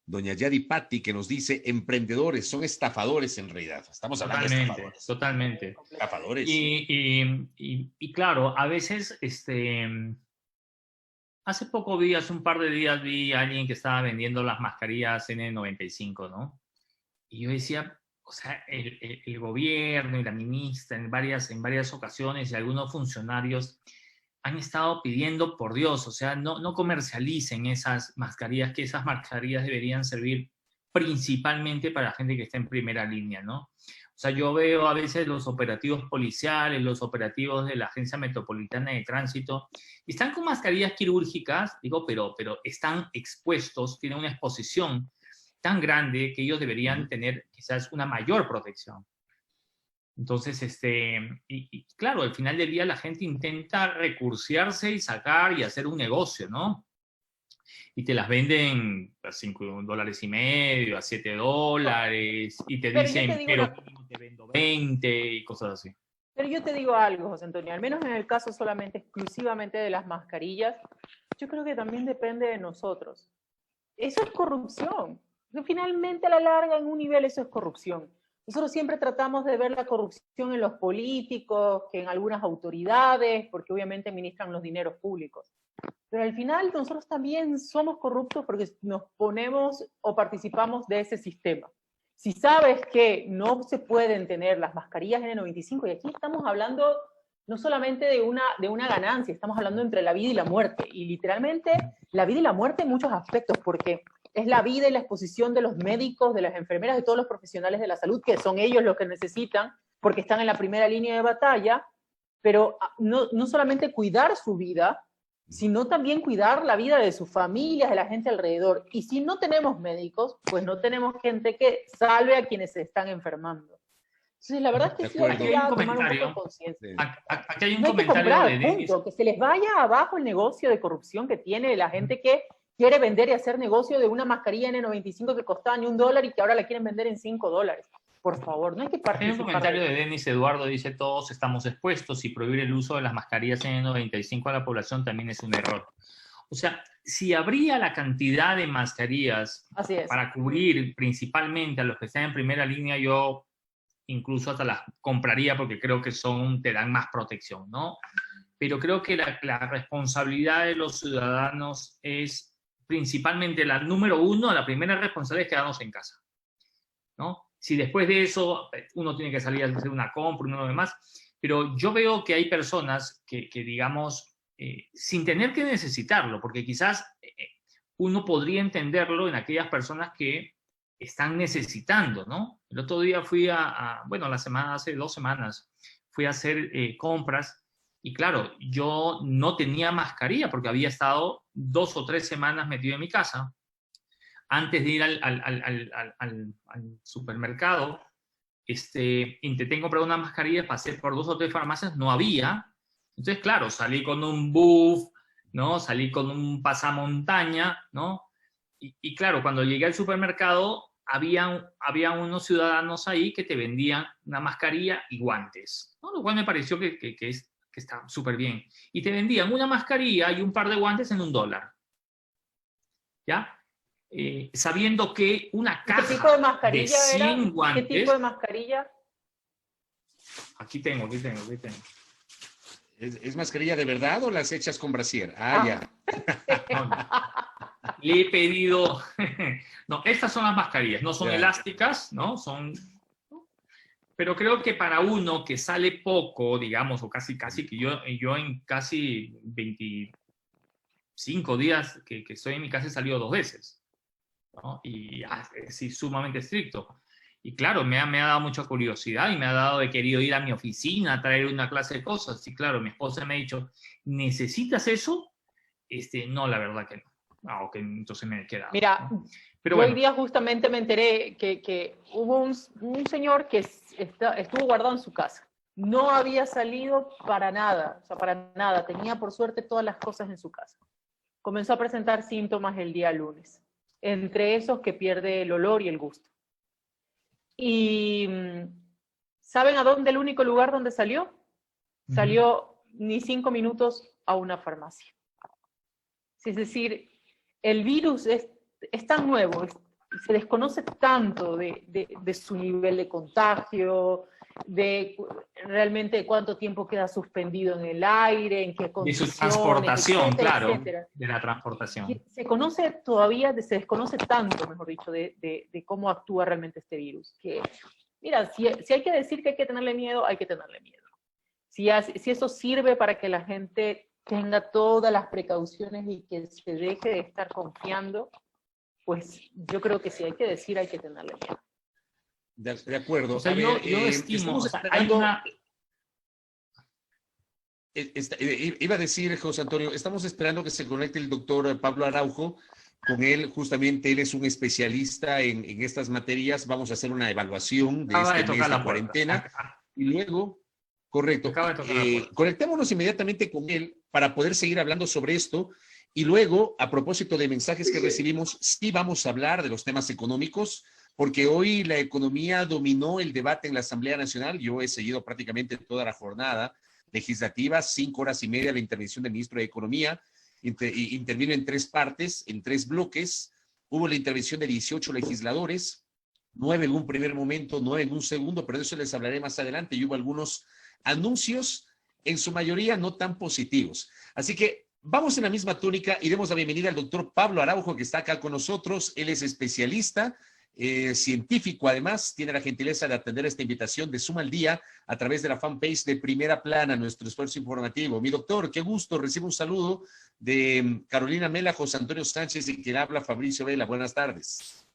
Yadi Patti, que nos dice: emprendedores son estafadores en realidad. Estamos hablando de estafadores.
Totalmente.
Estafadores.
Y claro, a veces, hace un par de días vi a alguien que estaba vendiendo las mascarillas N95, ¿no? Y yo decía, o sea, el gobierno y la ministra en varias ocasiones, y algunos funcionarios han estado pidiendo, por Dios, o sea, no comercialicen esas mascarillas, que esas mascarillas deberían servir principalmente para la gente que está en primera línea, ¿no? O sea, yo veo a veces los operativos policiales, los operativos de la Agencia Metropolitana de Tránsito, y están con mascarillas quirúrgicas, digo, pero están expuestos, tienen una exposición tan grande que ellos deberían tener quizás una mayor protección. Entonces, y claro, al final del día la gente intenta recursearse y sacar y hacer un negocio, ¿no? Y te las venden a $5.50, a $7, y te dicen, pero te vendo 20 y cosas así.
Pero yo te digo algo, José Antonio, al menos en el caso solamente, exclusivamente de las mascarillas, yo creo que también depende de nosotros. Eso es corrupción. Finalmente, a la larga, en un nivel, eso es corrupción. Nosotros siempre tratamos de ver la corrupción en los políticos, que en algunas autoridades, porque obviamente administran los dineros públicos. Pero al final nosotros también somos corruptos porque nos ponemos o participamos de ese sistema. Si sabes que no se pueden tener las mascarillas N95, y aquí estamos hablando no solamente de una ganancia, estamos hablando entre la vida y la muerte, y literalmente la vida y la muerte en muchos aspectos, porque es la vida y la exposición de los médicos, de las enfermeras, de todos los profesionales de la salud, que son ellos los que necesitan, porque están en la primera línea de batalla, pero no solamente cuidar su vida, sino también cuidar la vida de sus familias, de la gente alrededor. Y si no tenemos médicos, pues no tenemos gente que salve a quienes se están enfermando. Entonces, la verdad es que sí hay que tomar un poco de conciencia.
Aquí hay un comentario de Denis.
Que se les vaya abajo el negocio de corrupción que tiene la gente que quiere vender y hacer negocio de una mascarilla N95 que costaba ni $1 y que ahora la quieren vender en $5. Por favor, no hay que participar.
Hay un comentario de Denis Eduardo, dice: todos estamos expuestos, y prohibir el uso de las mascarillas N95 a la población también es un error. O sea, si habría la cantidad de mascarillas para cubrir principalmente a los que están en primera línea, yo incluso hasta las compraría, porque creo que te dan más protección, ¿no? Pero creo que la responsabilidad de los ciudadanos es principalmente la número uno. La primera responsabilidad es quedarnos en casa, ¿no? Si después de eso uno tiene que salir a hacer una compra, uno demás, pero yo veo que hay personas que digamos, sin tener que necesitarlo, porque quizás uno podría entenderlo en aquellas personas que están necesitando, ¿no? El otro día fui hace 2 semanas, fui a hacer compras, y claro, yo no tenía mascarilla porque había estado 2 o 3 semanas metido en mi casa. Antes de ir al supermercado, intenté comprar una mascarilla, pasé por 2 o 3 farmacias, no había, Entonces, claro, salí con un buff, ¿no? Salí con un pasamontaña, ¿no? Y claro, cuando llegué al supermercado, había unos ciudadanos ahí que te vendían una mascarilla y guantes, ¿no? Lo cual me pareció que está súper bien. Y te vendían una mascarilla y un par de guantes en $1, ¿ya? Sabiendo que una
¿Qué
caja
tipo de mascarilla
de
era?
100 guantes...
¿Qué tipo de mascarilla?
Aquí tengo.
¿Es mascarilla de verdad o las hechas con brasier? Ya.
No, no. Le he pedido... No, estas son las mascarillas, no son elásticas, ¿no? Pero creo que para uno que sale poco, digamos, o casi que yo en casi 25 días que estoy en mi casa he salido 2 veces, ¿no? Y sí, sumamente estricto. Y claro, me ha dado mucha curiosidad y me ha dado, he querido ir a mi oficina a traer una clase de cosas. Y claro, mi esposa me ha dicho, ¿necesitas eso? No, la verdad que no. Ok, entonces me he quedado.
Mira,
pero
hoy día justamente me enteré que hubo un señor que estuvo guardado en su casa. No había salido para nada, o sea, para nada. Tenía por suerte todas las cosas en su casa. Comenzó a presentar síntomas el día lunes, entre esos que pierde el olor y el gusto. Y ¿saben a dónde el único lugar donde salió? Salió ni 5 minutos a una farmacia. Es decir, el virus es tan nuevo, se desconoce tanto de su nivel de contagio, de realmente cuánto tiempo queda suspendido en el aire, en qué condiciones,
de su transportación,
etcétera,
claro,
etcétera.
de la transportación.
Se desconoce tanto, mejor dicho, de cómo actúa realmente este virus, que, mira, si hay que decir que hay que tenerle miedo, hay que tenerle miedo. Si eso sirve para que la gente tenga todas las precauciones y que se deje de estar confiando, pues yo creo que si hay que decir, hay que tenerle miedo.
De acuerdo.
O sea, yo estimo, o sea, hay una...
Iba a decir, José Antonio, estamos esperando que se conecte el doctor Pablo Araujo. Con él, justamente, él es un especialista en estas materias. Vamos a hacer una evaluación de este mes de cuarentena. Y luego, correcto, conectémonos inmediatamente con él para poder seguir hablando sobre esto. Y luego, a propósito de mensajes que recibimos, sí vamos a hablar de los temas económicos, porque hoy la economía dominó el debate en la Asamblea Nacional. Yo he seguido prácticamente toda la jornada legislativa, 5 horas y media la intervención del ministro de Economía. Intervino en 3 partes, en 3 bloques. Hubo la intervención de 18 legisladores, 9 en un primer momento, 9 en un segundo, pero de eso les hablaré más adelante. Y hubo algunos anuncios, en su mayoría no tan positivos. Así que vamos en la misma tónica y demos la bienvenida al doctor Pablo Araujo, que está acá con nosotros. Él es especialista, científico además, tiene la gentileza de atender esta invitación de Suma al Día a través de la fanpage de Primera Plana, nuestro esfuerzo informativo. Mi doctor, qué gusto, recibo un saludo de Carolina Mela, José Antonio Sánchez y quien habla Fabricio Vela. Buenas tardes.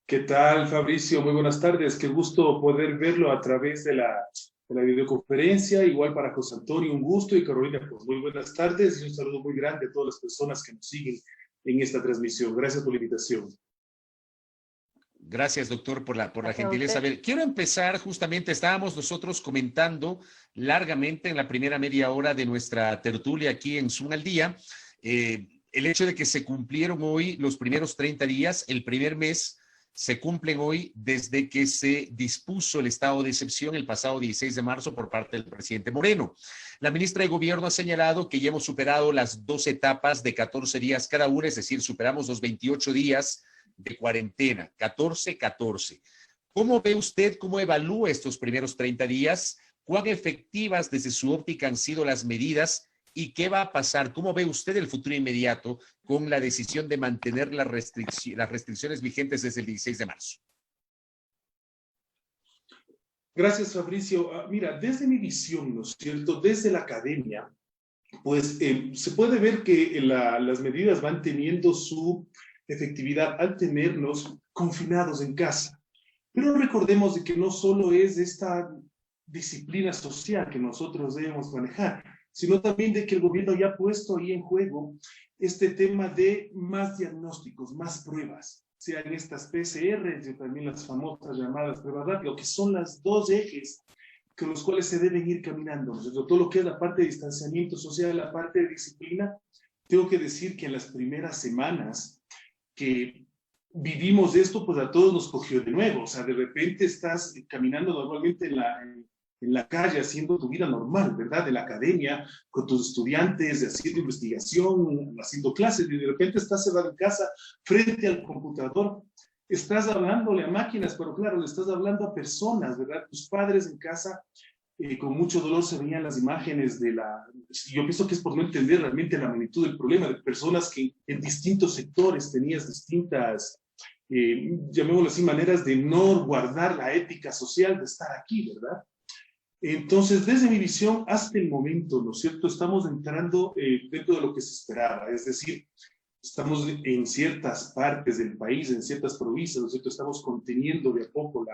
¿Qué tal, Fabricio? Muy buenas tardes. Qué gusto poder verlo a través de la videoconferencia. Igual para José Antonio, un gusto. Y Carolina, pues muy buenas tardes y un saludo muy grande a todas las personas que nos siguen en esta transmisión. Gracias por la invitación.
Gracias, doctor, por la gentileza. A ver, quiero empezar, justamente estábamos nosotros comentando largamente en la primera media hora de nuestra tertulia aquí en Zoom al Día, el hecho de que se cumplieron hoy los primeros 30 días, el primer mes se cumplen hoy desde que se dispuso el estado de excepción el pasado 16 de marzo por parte del presidente Moreno. La ministra de Gobierno ha señalado que ya hemos superado las 2 etapas de 14 días cada una, es decir, superamos los 28 días de cuarentena, 14. ¿Cómo ve usted, cómo evalúa estos primeros 30 días? ¿Cuán efectivas desde su óptica han sido las medidas? ¿Y qué va a pasar? ¿Cómo ve usted el futuro inmediato con la decisión de mantener las restricciones vigentes desde el 16 de marzo?
Gracias, Fabricio. Mira, desde mi visión, ¿no es cierto? Desde la academia, pues se puede ver que las medidas van teniendo su efectividad al tenernos confinados en casa. Pero recordemos de que no solo es esta disciplina social que nosotros debemos manejar, sino también de que el gobierno ya ha puesto ahí en juego este tema de más diagnósticos, más pruebas, sean estas PCR y también las famosas llamadas pruebas rápidas, que son las 2 ejes con los cuales se deben ir caminando, ¿no? Todo lo que es la parte de distanciamiento social, la parte de disciplina. Tengo que decir que en las primeras semanas que vivimos esto, pues a todos nos cogió de nuevo. O sea, de repente estás caminando normalmente en la calle, haciendo tu vida normal, ¿verdad? De la academia, con tus estudiantes, haciendo investigación, haciendo clases, y de repente estás cerrado en casa, frente al computador. Estás hablándole a máquinas, pero claro, le estás hablando a personas, ¿verdad? Tus padres en casa, con mucho dolor se veían las imágenes de la... Yo pienso que es por no entender realmente la magnitud del problema, de personas que en distintos sectores tenías distintas, llamémoslo así, maneras de no guardar la ética social de estar aquí, ¿verdad? Entonces, desde mi visión hasta el momento, ¿no es cierto?, estamos entrando dentro de lo que se esperaba, es decir, estamos en ciertas partes del país, en ciertas provincias, ¿no es cierto?, estamos conteniendo de a poco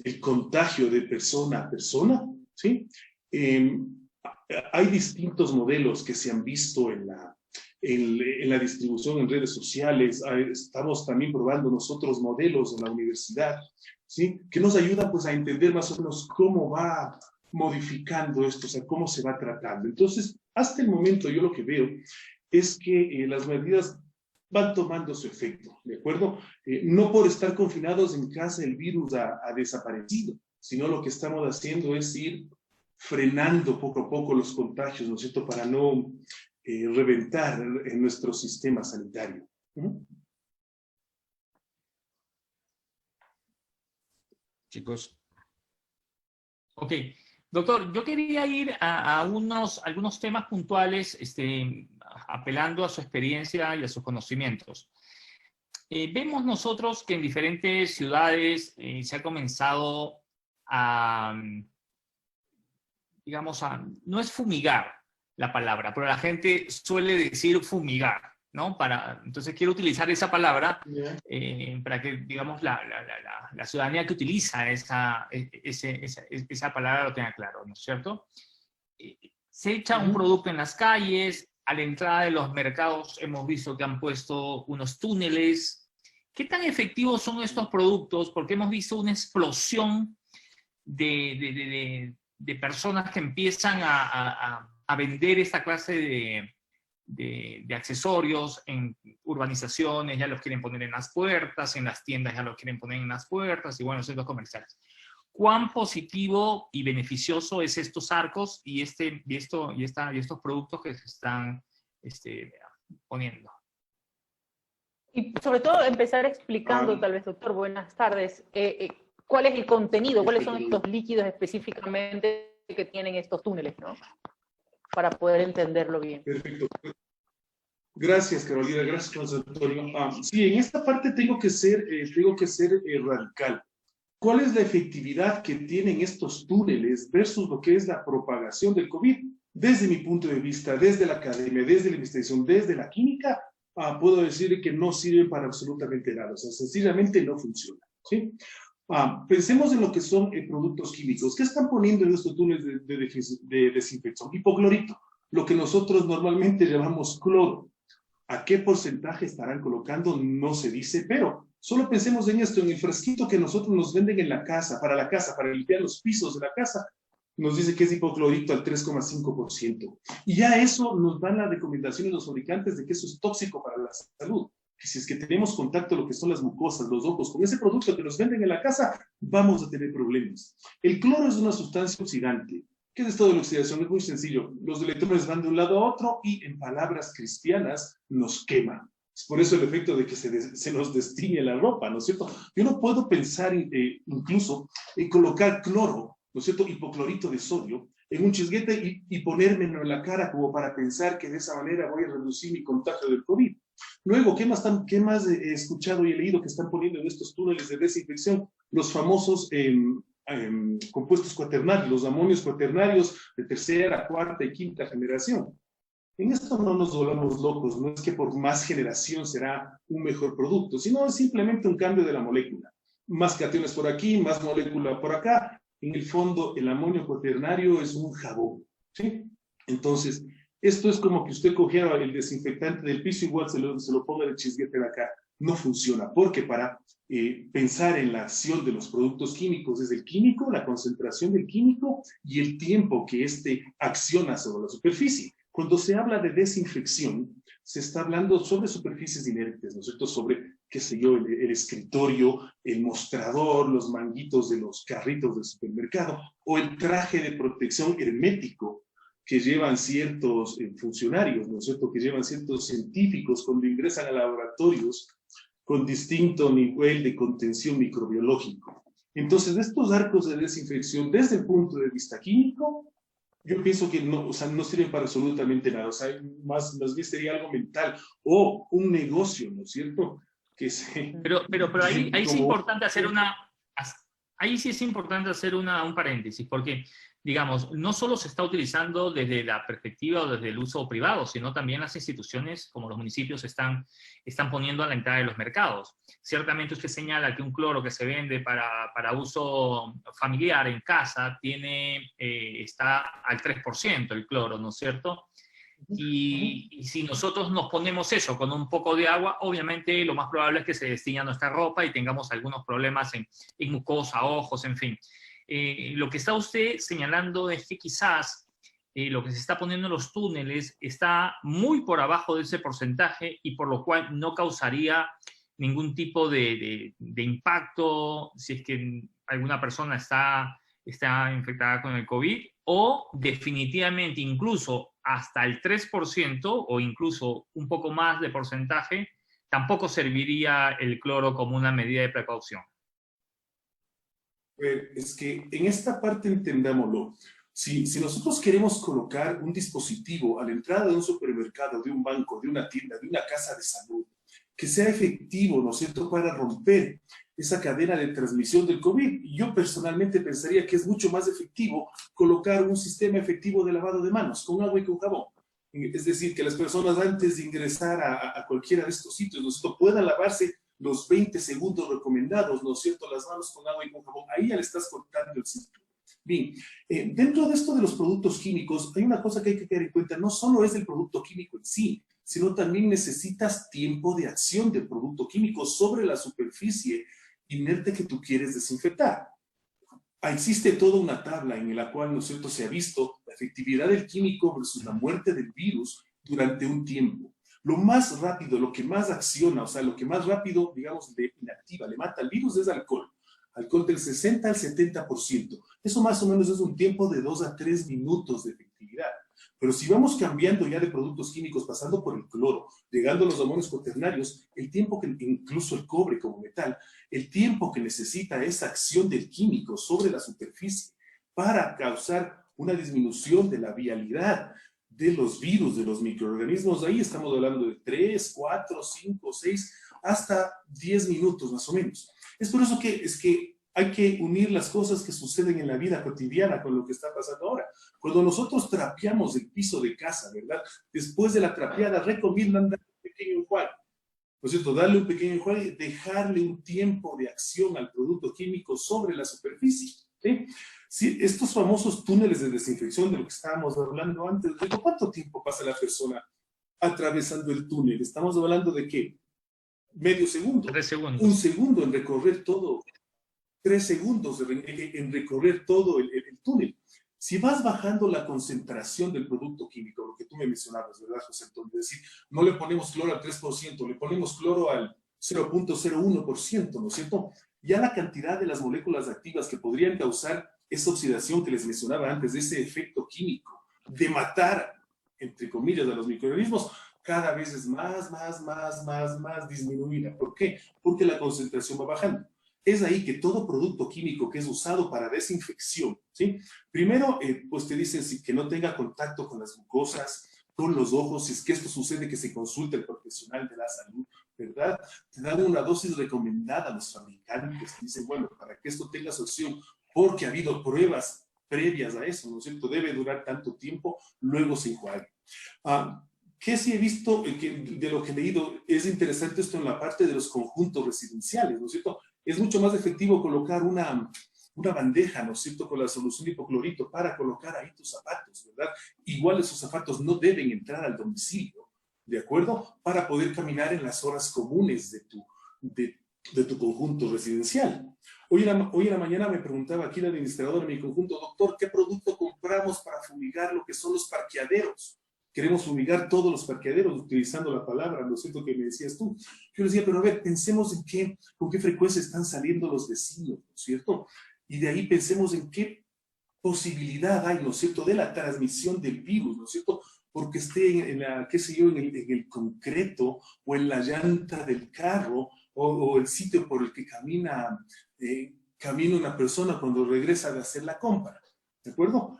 el contagio de persona a persona, ¿sí? Hay distintos modelos que se han visto en la distribución en redes sociales. Estamos también probando nosotros modelos en la universidad, ¿sí? Que nos ayudan pues a entender más o menos cómo va modificando esto, o sea, cómo se va tratando. Entonces, hasta el momento yo lo que veo es que las medidas van tomando su efecto, ¿de acuerdo? No por estar confinados en casa el virus ha desaparecido, sino lo que estamos haciendo es ir frenando poco a poco los contagios, ¿no es cierto?, para no reventar en nuestro sistema sanitario.
Chicos.
Ok. Doctor, yo quería ir a algunos temas puntuales, apelando a su experiencia y a sus conocimientos. Vemos nosotros que en diferentes ciudades se ha comenzado a, digamos, no es fumigar la palabra, pero la gente suele decir fumigar, ¿no? Entonces quiero utilizar esa palabra para que, digamos, la ciudadanía que utiliza esa palabra lo tenga claro, ¿no es cierto? Se echa un producto en las calles, a la entrada de los mercados hemos visto que han puesto unos túneles. ¿Qué tan efectivos son estos productos? Porque hemos visto una explosión de personas que empiezan a vender esta clase de accesorios en urbanizaciones, ya los quieren poner en las puertas, en las tiendas ya los quieren poner en las puertas, y bueno, centros comerciales. ¿Cuán positivo y beneficioso es estos arcos y estos productos que se están poniendo?
Y sobre todo empezar explicando, tal vez, doctor, buenas tardes, cuál es el contenido, cuáles son estos líquidos específicamente que tienen estos túneles, ¿no? Para poder entenderlo bien.
Perfecto. Gracias, Carolina. Gracias, José Antonio. Sí, en esta parte tengo que ser radical. ¿Cuál es la efectividad que tienen estos túneles versus lo que es la propagación del COVID? Desde mi punto de vista, desde la academia, desde la investigación, desde la química, puedo decir que no sirven para absolutamente nada. O sea, sencillamente no funcionan, ¿sí? Pensemos en lo que son productos químicos. ¿Qué están poniendo en estos túneles de desinfección? Hipoclorito, lo que nosotros normalmente llamamos cloro. ¿A qué porcentaje estarán colocando? No se dice, pero solo pensemos en esto, en el frasquito que nosotros nos venden en la casa, para limpiar los pisos de la casa, nos dice que es hipoclorito al 3,5%. Y ya eso nos dan las recomendaciones de los fabricantes de que eso es tóxico para la salud. Que si es que tenemos contacto lo que son las mucosas, los ojos, con ese producto que nos venden en la casa, vamos a tener problemas. El cloro es una sustancia oxidante. ¿Qué es esto de la oxidación? Es muy sencillo. Los electrones van de un lado a otro y, en palabras cristianas, nos quema. Es por eso el efecto de que se nos destiñe la ropa, ¿no es cierto? Yo no puedo pensar incluso en colocar cloro, ¿no es cierto?, hipoclorito de sodio, en un chisguete y ponérmelo en la cara como para pensar que de esa manera voy a reducir mi contagio del COVID. Luego, ¿qué más he escuchado y he leído que están poniendo en estos túneles de desinfección? Los famosos compuestos cuaternarios, los amonios cuaternarios de tercera, cuarta y quinta generación. En esto no nos volvamos locos, no es que por más generación será un mejor producto, sino es simplemente un cambio de la molécula. Más cationes por aquí, más molécula por acá. En el fondo, el amonio cuaternario es un jabón, ¿sí? Entonces, esto es como que usted cogiera el desinfectante del piso, igual se lo ponga el chisguete de acá. no funciona, porque para pensar en la acción de los productos químicos es el químico, la concentración del químico y el tiempo que éste acciona sobre la superficie. Cuando se habla de desinfección, se está hablando sobre superficies inertes, ¿no es cierto? Sobre, qué sé yo, el escritorio, el mostrador, los manguitos de los carritos del supermercado o el traje de protección hermético que llevan ciertos funcionarios, ¿no es cierto? Que llevan ciertos científicos cuando ingresan a laboratorios con distinto nivel de contención microbiológico. Entonces, estos arcos de desinfección, desde el punto de vista químico, yo pienso que no, o sea, no sirven para absolutamente nada. O sea, más bien sería algo mental o un negocio, ¿no es cierto? Que se,
Pero ahí
como,
sí es importante hacer ahí sí es importante hacer un paréntesis, porque, digamos, no solo se está utilizando desde la perspectiva o desde el uso privado, sino también las instituciones, como los municipios, están poniendo a la entrada de los mercados. Ciertamente usted señala que un cloro que se vende para uso familiar en casa está al 3% el cloro, ¿no es cierto? Y si nosotros nos ponemos eso con un poco de agua, obviamente lo más probable es que se destiña nuestra ropa y tengamos algunos problemas en mucosa, ojos, en fin. Lo que está usted señalando es que quizás lo que se está poniendo en los túneles está muy por abajo de ese porcentaje y por lo cual no causaría ningún tipo de impacto si es que alguna persona está infectada con el COVID, o definitivamente incluso hasta el 3% o incluso un poco más de porcentaje, tampoco serviría el cloro como una medida de precaución.
Es que en esta parte entendámoslo. Si nosotros queremos colocar un dispositivo a la entrada de un supermercado, de un banco, de una tienda, de una casa de salud, que sea efectivo, ¿no es cierto?, para romper esa cadena de transmisión del COVID. Y yo personalmente pensaría que es mucho más efectivo colocar un sistema efectivo de lavado de manos con agua y con jabón. Es decir, que las personas antes de ingresar a cualquiera de estos sitios, ¿no es cierto?, puedan lavarse los 20 segundos recomendados, ¿no es cierto?, las manos con agua y con jabón. Ahí ya le estás cortando el ciclo. Bien, dentro de esto de los productos químicos, hay una cosa que hay que tener en cuenta. No solo es el producto químico en sí, sino también necesitas tiempo de acción del producto químico sobre la superficie inerte que tú quieres desinfectar. Existe toda una tabla en la cual, ¿no es cierto?, se ha visto la efectividad del químico versus la muerte del virus durante un tiempo. Lo más rápido, lo que más acciona, o sea, lo que más rápido, digamos, le inactiva, le mata al virus es alcohol. Alcohol del 60 al 70%. Eso más o menos es un tiempo de 2 a 3 minutos de efectividad. Pero si vamos cambiando ya de productos químicos, pasando por el cloro, llegando a los amonios cuaternarios, el tiempo que, incluso el cobre como metal, el tiempo que necesita esa acción del químico sobre la superficie para causar una disminución de la vialidad de los virus, de los microorganismos, ahí estamos hablando de 3, 4, 5, 6, hasta 10 minutos más o menos. Es por eso que hay que unir las cosas que suceden en la vida cotidiana con lo que está pasando ahora. Cuando nosotros trapeamos el piso de casa, ¿verdad? Después de la trapeada, recomiendan darle un pequeño enjuague. ¿No es cierto? Darle un pequeño enjuague, dejarle un tiempo de acción al producto químico sobre la superficie. ¿Sí? Sí, estos famosos túneles de desinfección de lo que estábamos hablando antes, ¿cuánto tiempo pasa la persona atravesando el túnel? Estamos hablando de ¿qué? Medio segundo.
3 segundos.
Un segundo en recorrer todo. 3 segundos en recorrer todo el túnel. Si vas bajando la concentración del producto químico, lo que tú me mencionabas, ¿verdad, José Antonio? Es decir, no le ponemos cloro al 3%, le ponemos cloro al 0.01%, ¿no es cierto? Ya la cantidad de las moléculas activas que podrían causar esa oxidación que les mencionaba antes, ese efecto químico de matar, entre comillas, a los microorganismos, cada vez es más disminuida. ¿Por qué? Porque la concentración va bajando. Es ahí que todo producto químico que es usado para desinfección, ¿sí? Primero, pues te dicen que no tenga contacto con las mucosas, con los ojos. Si es que esto sucede, que se consulte al profesional de la salud, ¿verdad? Te dan una dosis recomendada a los fabricantes. Dicen, bueno, para que esto tenga solución, porque ha habido pruebas previas a eso, ¿no es cierto? Debe durar tanto tiempo, luego se enjuague. ¿Qué sí he visto? De lo que he leído, es interesante esto en la parte de los conjuntos residenciales, ¿no es cierto? Es mucho más efectivo colocar una bandeja, ¿no es cierto?, con la solución de hipoclorito para colocar ahí tus zapatos, ¿verdad? Igual esos zapatos no deben entrar al domicilio, ¿de acuerdo? Para poder caminar en las horas comunes de tu conjunto residencial. Hoy en la mañana me preguntaba aquí el administrador de mi conjunto, doctor, ¿qué producto compramos para fumigar lo que son los parqueaderos? Queremos fumigar todos los parqueaderos, utilizando la palabra, ¿no es cierto?, que me decías tú. Yo les decía, pero a ver, pensemos en con qué frecuencia están saliendo los vecinos, ¿no es cierto? Y de ahí pensemos en qué posibilidad hay, ¿no es cierto?, de la transmisión del virus, ¿no es cierto?, porque esté en el concreto o en la llanta del carro o el sitio por el que camina una persona cuando regresa de hacer la compra, ¿de acuerdo?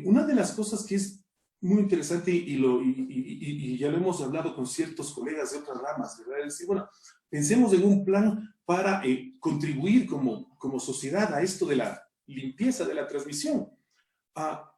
Una de las cosas que es muy interesante y ya lo hemos hablado con ciertos colegas de otras ramas, ¿verdad? Es decir, bueno, pensemos en un plan para contribuir como sociedad a esto de la limpieza de la transmisión. A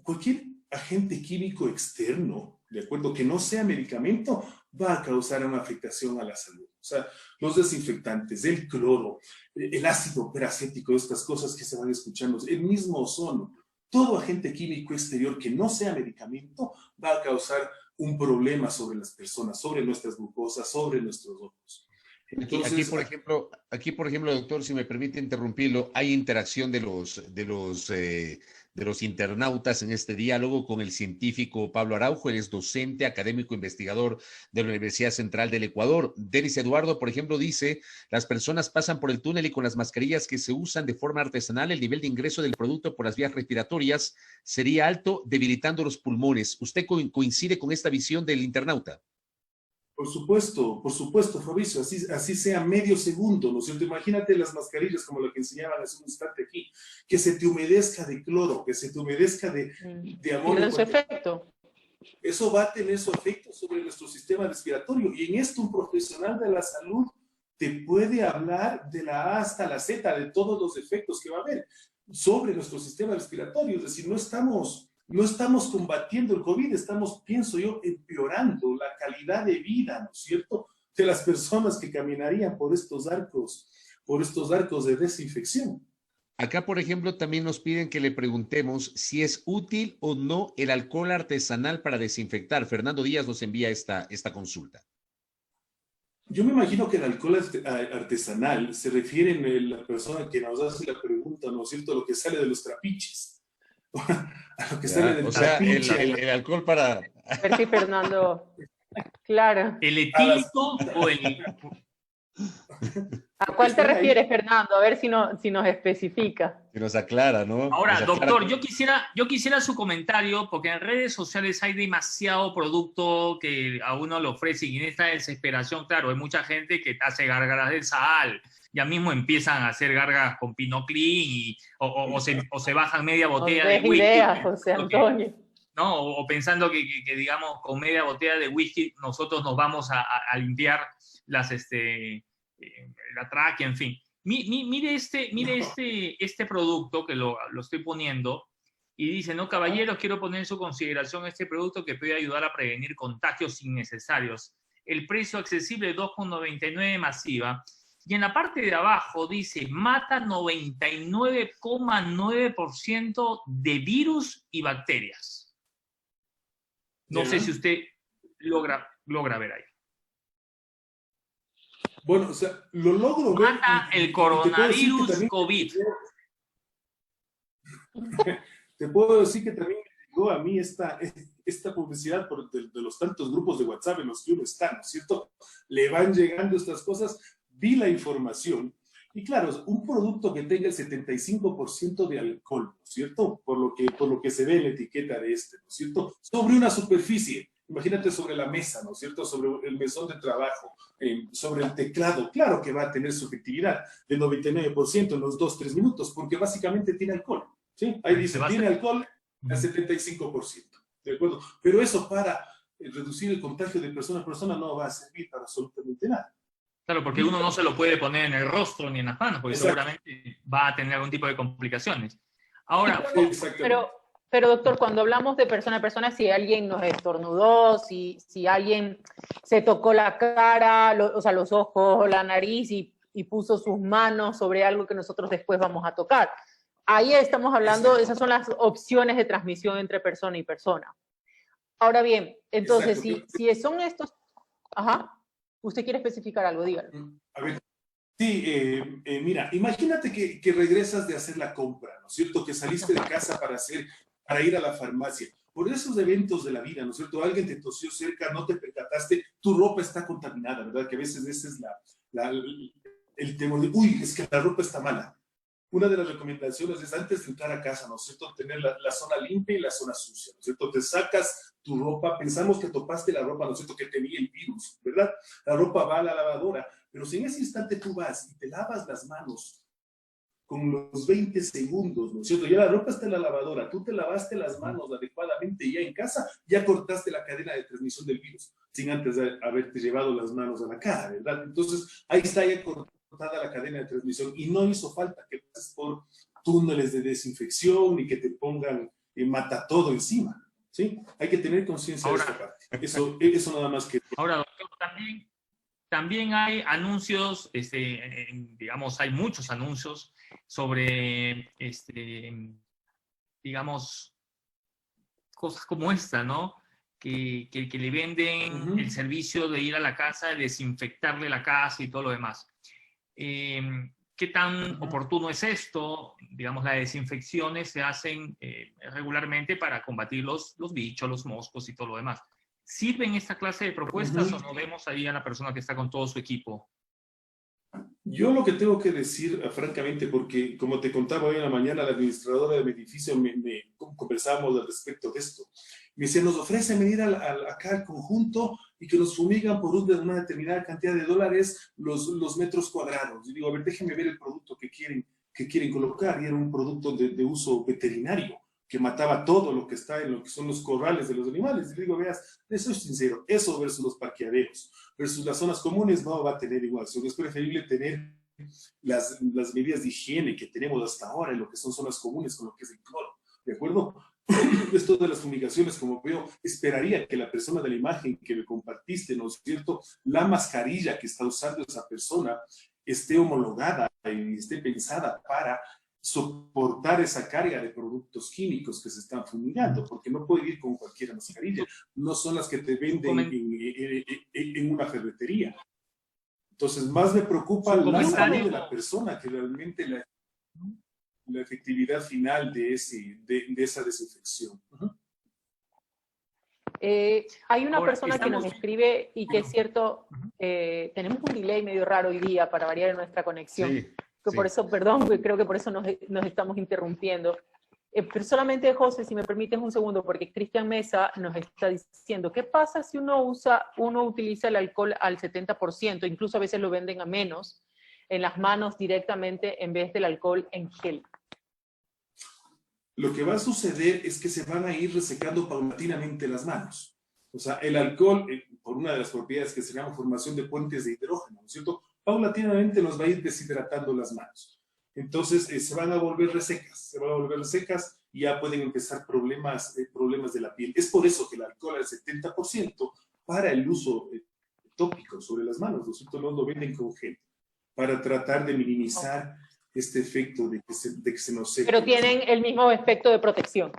cualquier agente químico externo, ¿de acuerdo?, que no sea medicamento, va a causar una afectación a la salud. O sea, los desinfectantes, el cloro, el ácido peracético, estas cosas que se van escuchando, el mismo ozono, todo agente químico exterior que no sea medicamento va a causar un problema sobre las personas, sobre nuestras glucosas, sobre nuestros ojos. Entonces,
aquí, por ejemplo, doctor, si me permite interrumpirlo, hay interacción de los internautas en este diálogo con el científico Pablo Araujo. Él es docente, académico, investigador de la Universidad Central del Ecuador. Denis Eduardo, por ejemplo, dice, las personas pasan por el túnel y con las mascarillas que se usan de forma artesanal, el nivel de ingreso del producto por las vías respiratorias sería alto, debilitando los pulmones. ¿Usted coincide con esta visión del internauta?
Por supuesto, Fabricio, así sea medio segundo, ¿no es cierto? Imagínate las mascarillas como la que enseñaban hace un instante aquí, que se te humedezca de cloro, que se te humedezca de amonio.
Su efecto.
Eso va a tener su efecto sobre nuestro sistema respiratorio, y en esto un profesional de la salud te puede hablar de la A hasta la Z, de todos los efectos que va a haber sobre nuestro sistema respiratorio. Es decir, no estamos combatiendo el COVID, estamos, pienso yo, empeorando la calidad de vida, ¿no es cierto?, de las personas que caminarían por estos arcos de desinfección.
Acá, por ejemplo, también nos piden que le preguntemos si es útil o no el alcohol artesanal para desinfectar. Fernando Díaz nos envía esta consulta.
Yo me imagino que el alcohol artesanal se refiere a la persona que nos hace la pregunta, ¿no es cierto?, lo que sale de los trapiches. A lo que sale del trapiche.
El alcohol para...
A ver si Fernando... Claro.
¿El etílico o el...?
¿A cuál te refieres, Fernando? A ver si nos especifica.
Que nos aclara, ¿no?
Ahora, doctor, yo quisiera su comentario, porque en redes sociales hay demasiado producto que a uno le ofrece, y en esta desesperación, claro, hay mucha gente que hace gárgaras de sal, ya mismo empiezan a hacer gárgaras con Pinoclin o se bajan media botella de whisky.
Ideas, José Antonio.
¿No? O pensando que, digamos, con media botella de whisky nosotros nos vamos a limpiar la tráquea, en fin. Mire este producto que lo estoy poniendo y dice, no, caballeros, quiero poner en su consideración este producto que puede ayudar a prevenir contagios innecesarios. El precio accesible, 2,99 masiva. Y en la parte de abajo dice, mata 99,9% de virus y bacterias. No sé si usted logra ver ahí.
Bueno, o sea, lo logro ver.
Mata el coronavirus COVID.
Te puedo decir que también me llegó a mí esta publicidad de los tantos grupos de WhatsApp en los que uno está, ¿no es cierto? Le van llegando estas cosas, vi la información, y claro, un producto que tenga el 75% de alcohol, ¿no es cierto? Por lo que se ve en la etiqueta de ¿no es cierto? Sobre una superficie. Imagínate sobre la mesa, ¿no es cierto?, sobre el mesón de trabajo, sobre el teclado. Claro que va a tener su efectividad del 99% en los 2-3 minutos, porque básicamente tiene alcohol, ¿sí? Ahí dice, tiene alcohol al 75%, ¿de acuerdo? Pero eso para reducir el contagio de persona a persona no va a servir para absolutamente nada.
Claro, porque uno no se lo puede poner en el rostro ni en las manos, porque
Exacto.
seguramente va a tener algún tipo de complicaciones. Ahora,
Pero doctor, cuando hablamos de persona a persona, si alguien nos estornudó, si alguien se tocó la cara, o sea, los ojos, la nariz y puso sus manos sobre algo que nosotros después vamos a tocar. Ahí estamos hablando, esas son las opciones de transmisión entre persona y persona. Ahora bien, entonces,
Exacto.
si son estos... Ajá. ¿Usted quiere especificar algo? Dígalo.
A ver, sí, mira, imagínate que regresas de hacer la compra, ¿no es cierto? Que saliste de casa para ir a la farmacia. Por esos eventos de la vida, ¿no es cierto? Alguien te tosió cerca, no te percataste, tu ropa está contaminada, ¿verdad? Que a veces ese es el temor de, uy, es que la ropa está mala. Una de las recomendaciones es antes de entrar a casa, ¿no es cierto? Tener la zona limpia y la zona sucia, ¿no es cierto? Te sacas tu ropa, pensamos que topaste la ropa, ¿no es cierto? Que tenía el virus, ¿verdad? La ropa va a la lavadora, pero si en ese instante tú vas y te lavas las manos con los 20 segundos, ¿no es cierto? Ya la ropa está en la lavadora, tú te lavaste las manos adecuadamente ya en casa, ya cortaste la cadena de transmisión del virus, sin antes de haberte llevado las manos a la cara, ¿verdad? Entonces, ahí está ya cortada la cadena de transmisión y no hizo falta que pases por túneles de desinfección y que te pongan mata todo encima, ¿sí? Hay que tener conciencia de esta parte. Eso nada más que...
Ahora, doctor, también hay anuncios, digamos, hay muchos anuncios sobre, digamos, cosas como esta, ¿no? Que le venden el servicio de ir a la casa, desinfectarle la casa y todo lo demás. ¿Qué tan oportuno es esto? Digamos, las desinfecciones se hacen regularmente para combatir los bichos, los moscos y todo lo demás. ¿Sirven esta clase de propuestas o no vemos ahí a la persona que está con todo su equipo?
Yo lo que tengo que decir, francamente, porque como te contaba hoy en la mañana, la administradora de mi edificio conversábamos al respecto de esto. Me dice, nos ofrecen venir acá al conjunto y que nos fumigan por una determinada cantidad de dólares los metros cuadrados. Y digo, a ver, déjenme ver el producto que quieren colocar. Y era un producto de uso veterinario, que mataba todo lo que está en lo que son los corrales de los animales. Y le digo, veas, soy sincero, eso versus los parqueaderos, versus las zonas comunes, no va a tener igual. Es preferible tener las medidas de higiene que tenemos hasta ahora en lo que son zonas comunes con lo que es el cloro, ¿de acuerdo? Esto de las fumigaciones, como veo, esperaría que la persona de la imagen que me compartiste, ¿no es cierto?, la mascarilla que está usando esa persona esté homologada y esté pensada para soportar esa carga de productos químicos que se están fumigando, porque no puede ir con cualquier mascarilla, no son las que te venden en una ferretería. Entonces, más me preocupa la salud de la persona que realmente la efectividad final de esa desinfección.
Hay una persona que nos escribe y que es cierto, tenemos un delay medio raro hoy día para variar en nuestra conexión.
Sí.
Por eso, perdón, creo que por eso nos estamos interrumpiendo. Pero solamente, José, si me permites un segundo, porque Cristian Mesa nos está diciendo, ¿qué pasa si uno utiliza el alcohol al 70%? Incluso a veces lo venden a menos, en las manos directamente en vez del alcohol en gel.
Lo que va a suceder es que se van a ir resecando paulatinamente las manos. O sea, el alcohol, por una de las propiedades que se llama formación de puentes de hidrógeno, ¿no es cierto?, paulatinamente nos va a ir deshidratando las manos. Entonces se van a volver resecas y ya pueden empezar problemas de la piel. Es por eso que el alcohol al 70% para el uso tópico sobre las manos, ¿no es cierto?, no lo venden con gel, para tratar de minimizar este efecto de que se nos seque.
Pero tienen el mismo efecto de protección.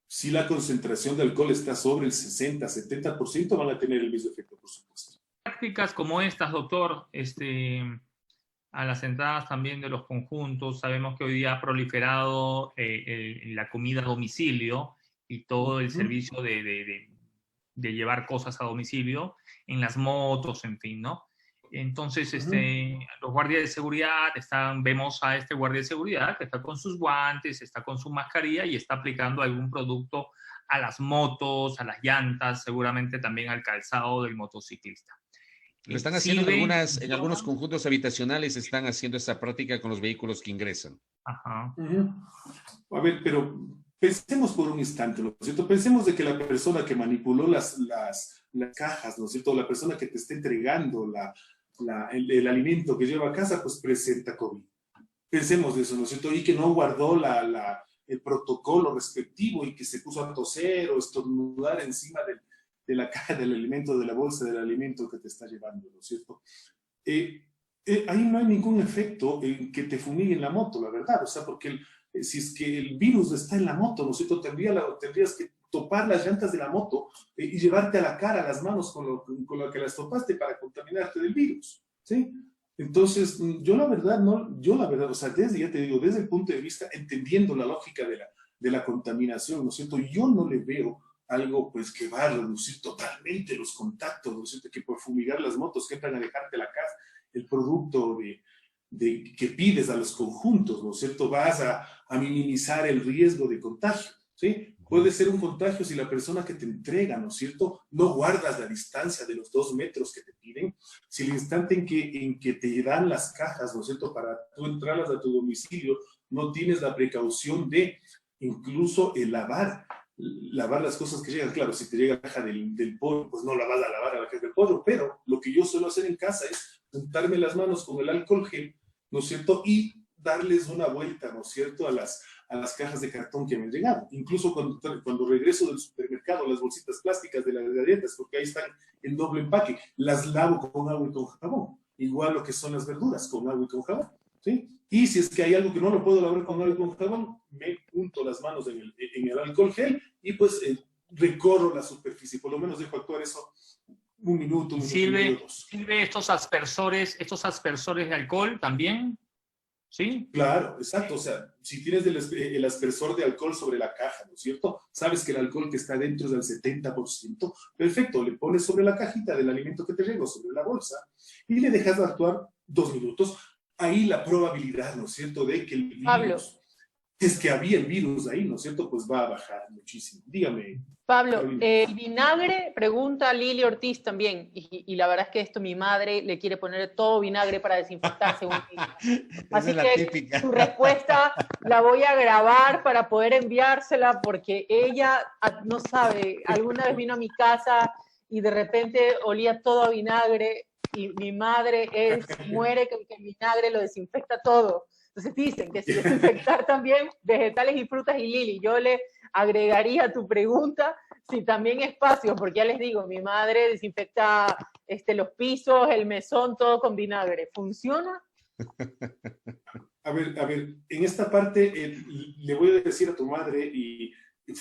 Si la concentración de alcohol está sobre el 60-70%, van a tener el mismo efecto, por supuesto.
Prácticas como estas, doctor, a las entradas también de los conjuntos, sabemos que hoy día ha proliferado la comida a domicilio y todo el servicio de llevar cosas a domicilio, en las motos, en fin, ¿no? Entonces, los guardias de seguridad, vemos a este guardia de seguridad que está con sus guantes, está con su mascarilla y está aplicando algún producto a las motos, a las llantas, seguramente también al calzado del motociclista.
Lo están haciendo en algunos conjuntos habitacionales, están haciendo esa práctica con los vehículos que ingresan.
Ajá.
A ver, pero pensemos por un instante, ¿no es cierto? Pensemos de que la persona que manipuló las cajas, ¿no es cierto? La persona que te está entregando el alimento que lleva a casa, pues presenta COVID. Pensemos de eso, ¿no es cierto? Y que no guardó el protocolo respectivo y que se puso a toser o estornudar encima de la caja del alimento, de la bolsa del alimento que te está llevando, ¿no es cierto? Ahí no hay ningún efecto en que te fumiguen la moto, la verdad, o sea, porque si es que el virus está en la moto, ¿no es cierto? Tendrías topar las llantas de la moto y llevarte a la cara, a las manos con lo que las topaste para contaminarte del virus, ¿sí? Entonces, yo la verdad, o sea, ya te digo, desde el punto de vista, entendiendo la lógica de la contaminación, ¿no es cierto? Yo no le veo algo pues que va a reducir totalmente los contactos, ¿no es cierto? Que por fumigar las motos que entran a dejarte la casa, el producto que pides a los conjuntos, ¿no es cierto? Vas a minimizar el riesgo de contagio, ¿sí? Puede ser un contagio si la persona que te entrega, ¿no es cierto? No guardas la distancia de los 2 metros que te piden, si el instante en que te dan las cajas, ¿no es cierto? Para tú entrarlas a tu domicilio, no tienes la precaución de incluso lavar las cosas que llegan. Claro, si te llega la caja del pollo, pues no la vas a lavar a la caja del pollo, pero lo que yo suelo hacer en casa es untarme las manos con el alcohol gel, ¿no es cierto? Y darles una vuelta, ¿no es cierto?, a las cajas de cartón que me han llegado. Incluso cuando regreso del supermercado, las bolsitas plásticas de las galletas, porque ahí están en doble empaque, las lavo con agua y con jabón. Igual lo que son las verduras, con agua y con jabón, ¿sí? Y si es que hay algo que no lo puedo lavar con agua y con jabón, me unto las manos en el alcohol gel y pues recorro la superficie. Por lo menos dejo actuar eso un minuto y medio, 2.
¿Sirve estos aspersores de alcohol también? ¿Sí?
Claro, exacto. O sea, si tienes el aspersor de alcohol sobre la caja, ¿no es cierto? Sabes que el alcohol que está dentro es del 70%. Perfecto, le pones sobre la cajita del alimento que te llegó, sobre la bolsa, y le dejas actuar 2 minutos. Ahí la probabilidad, ¿no es cierto?, de que el virus,
Pablo,
es que había el virus ahí, ¿no es cierto?, pues va a bajar muchísimo. Dígame.
Pablo,
Carolina.
el vinagre, pregunta Lili Ortiz también, y la verdad es que esto mi madre le quiere poner todo vinagre para desinfectarse un día. Así
es la
que
típica.
su respuesta la voy a grabar para poder enviársela, porque ella no sabe, alguna vez vino a mi casa y de repente olía todo a vinagre, y mi madre muere que el vinagre lo desinfecta todo. Entonces dicen que si desinfectar también vegetales y frutas, y Lili, yo le agregaría a tu pregunta si también espacio, porque ya les digo, mi madre desinfecta los pisos, el mesón, todo con vinagre. ¿Funciona?
A ver, en esta parte le voy a decir a tu madre y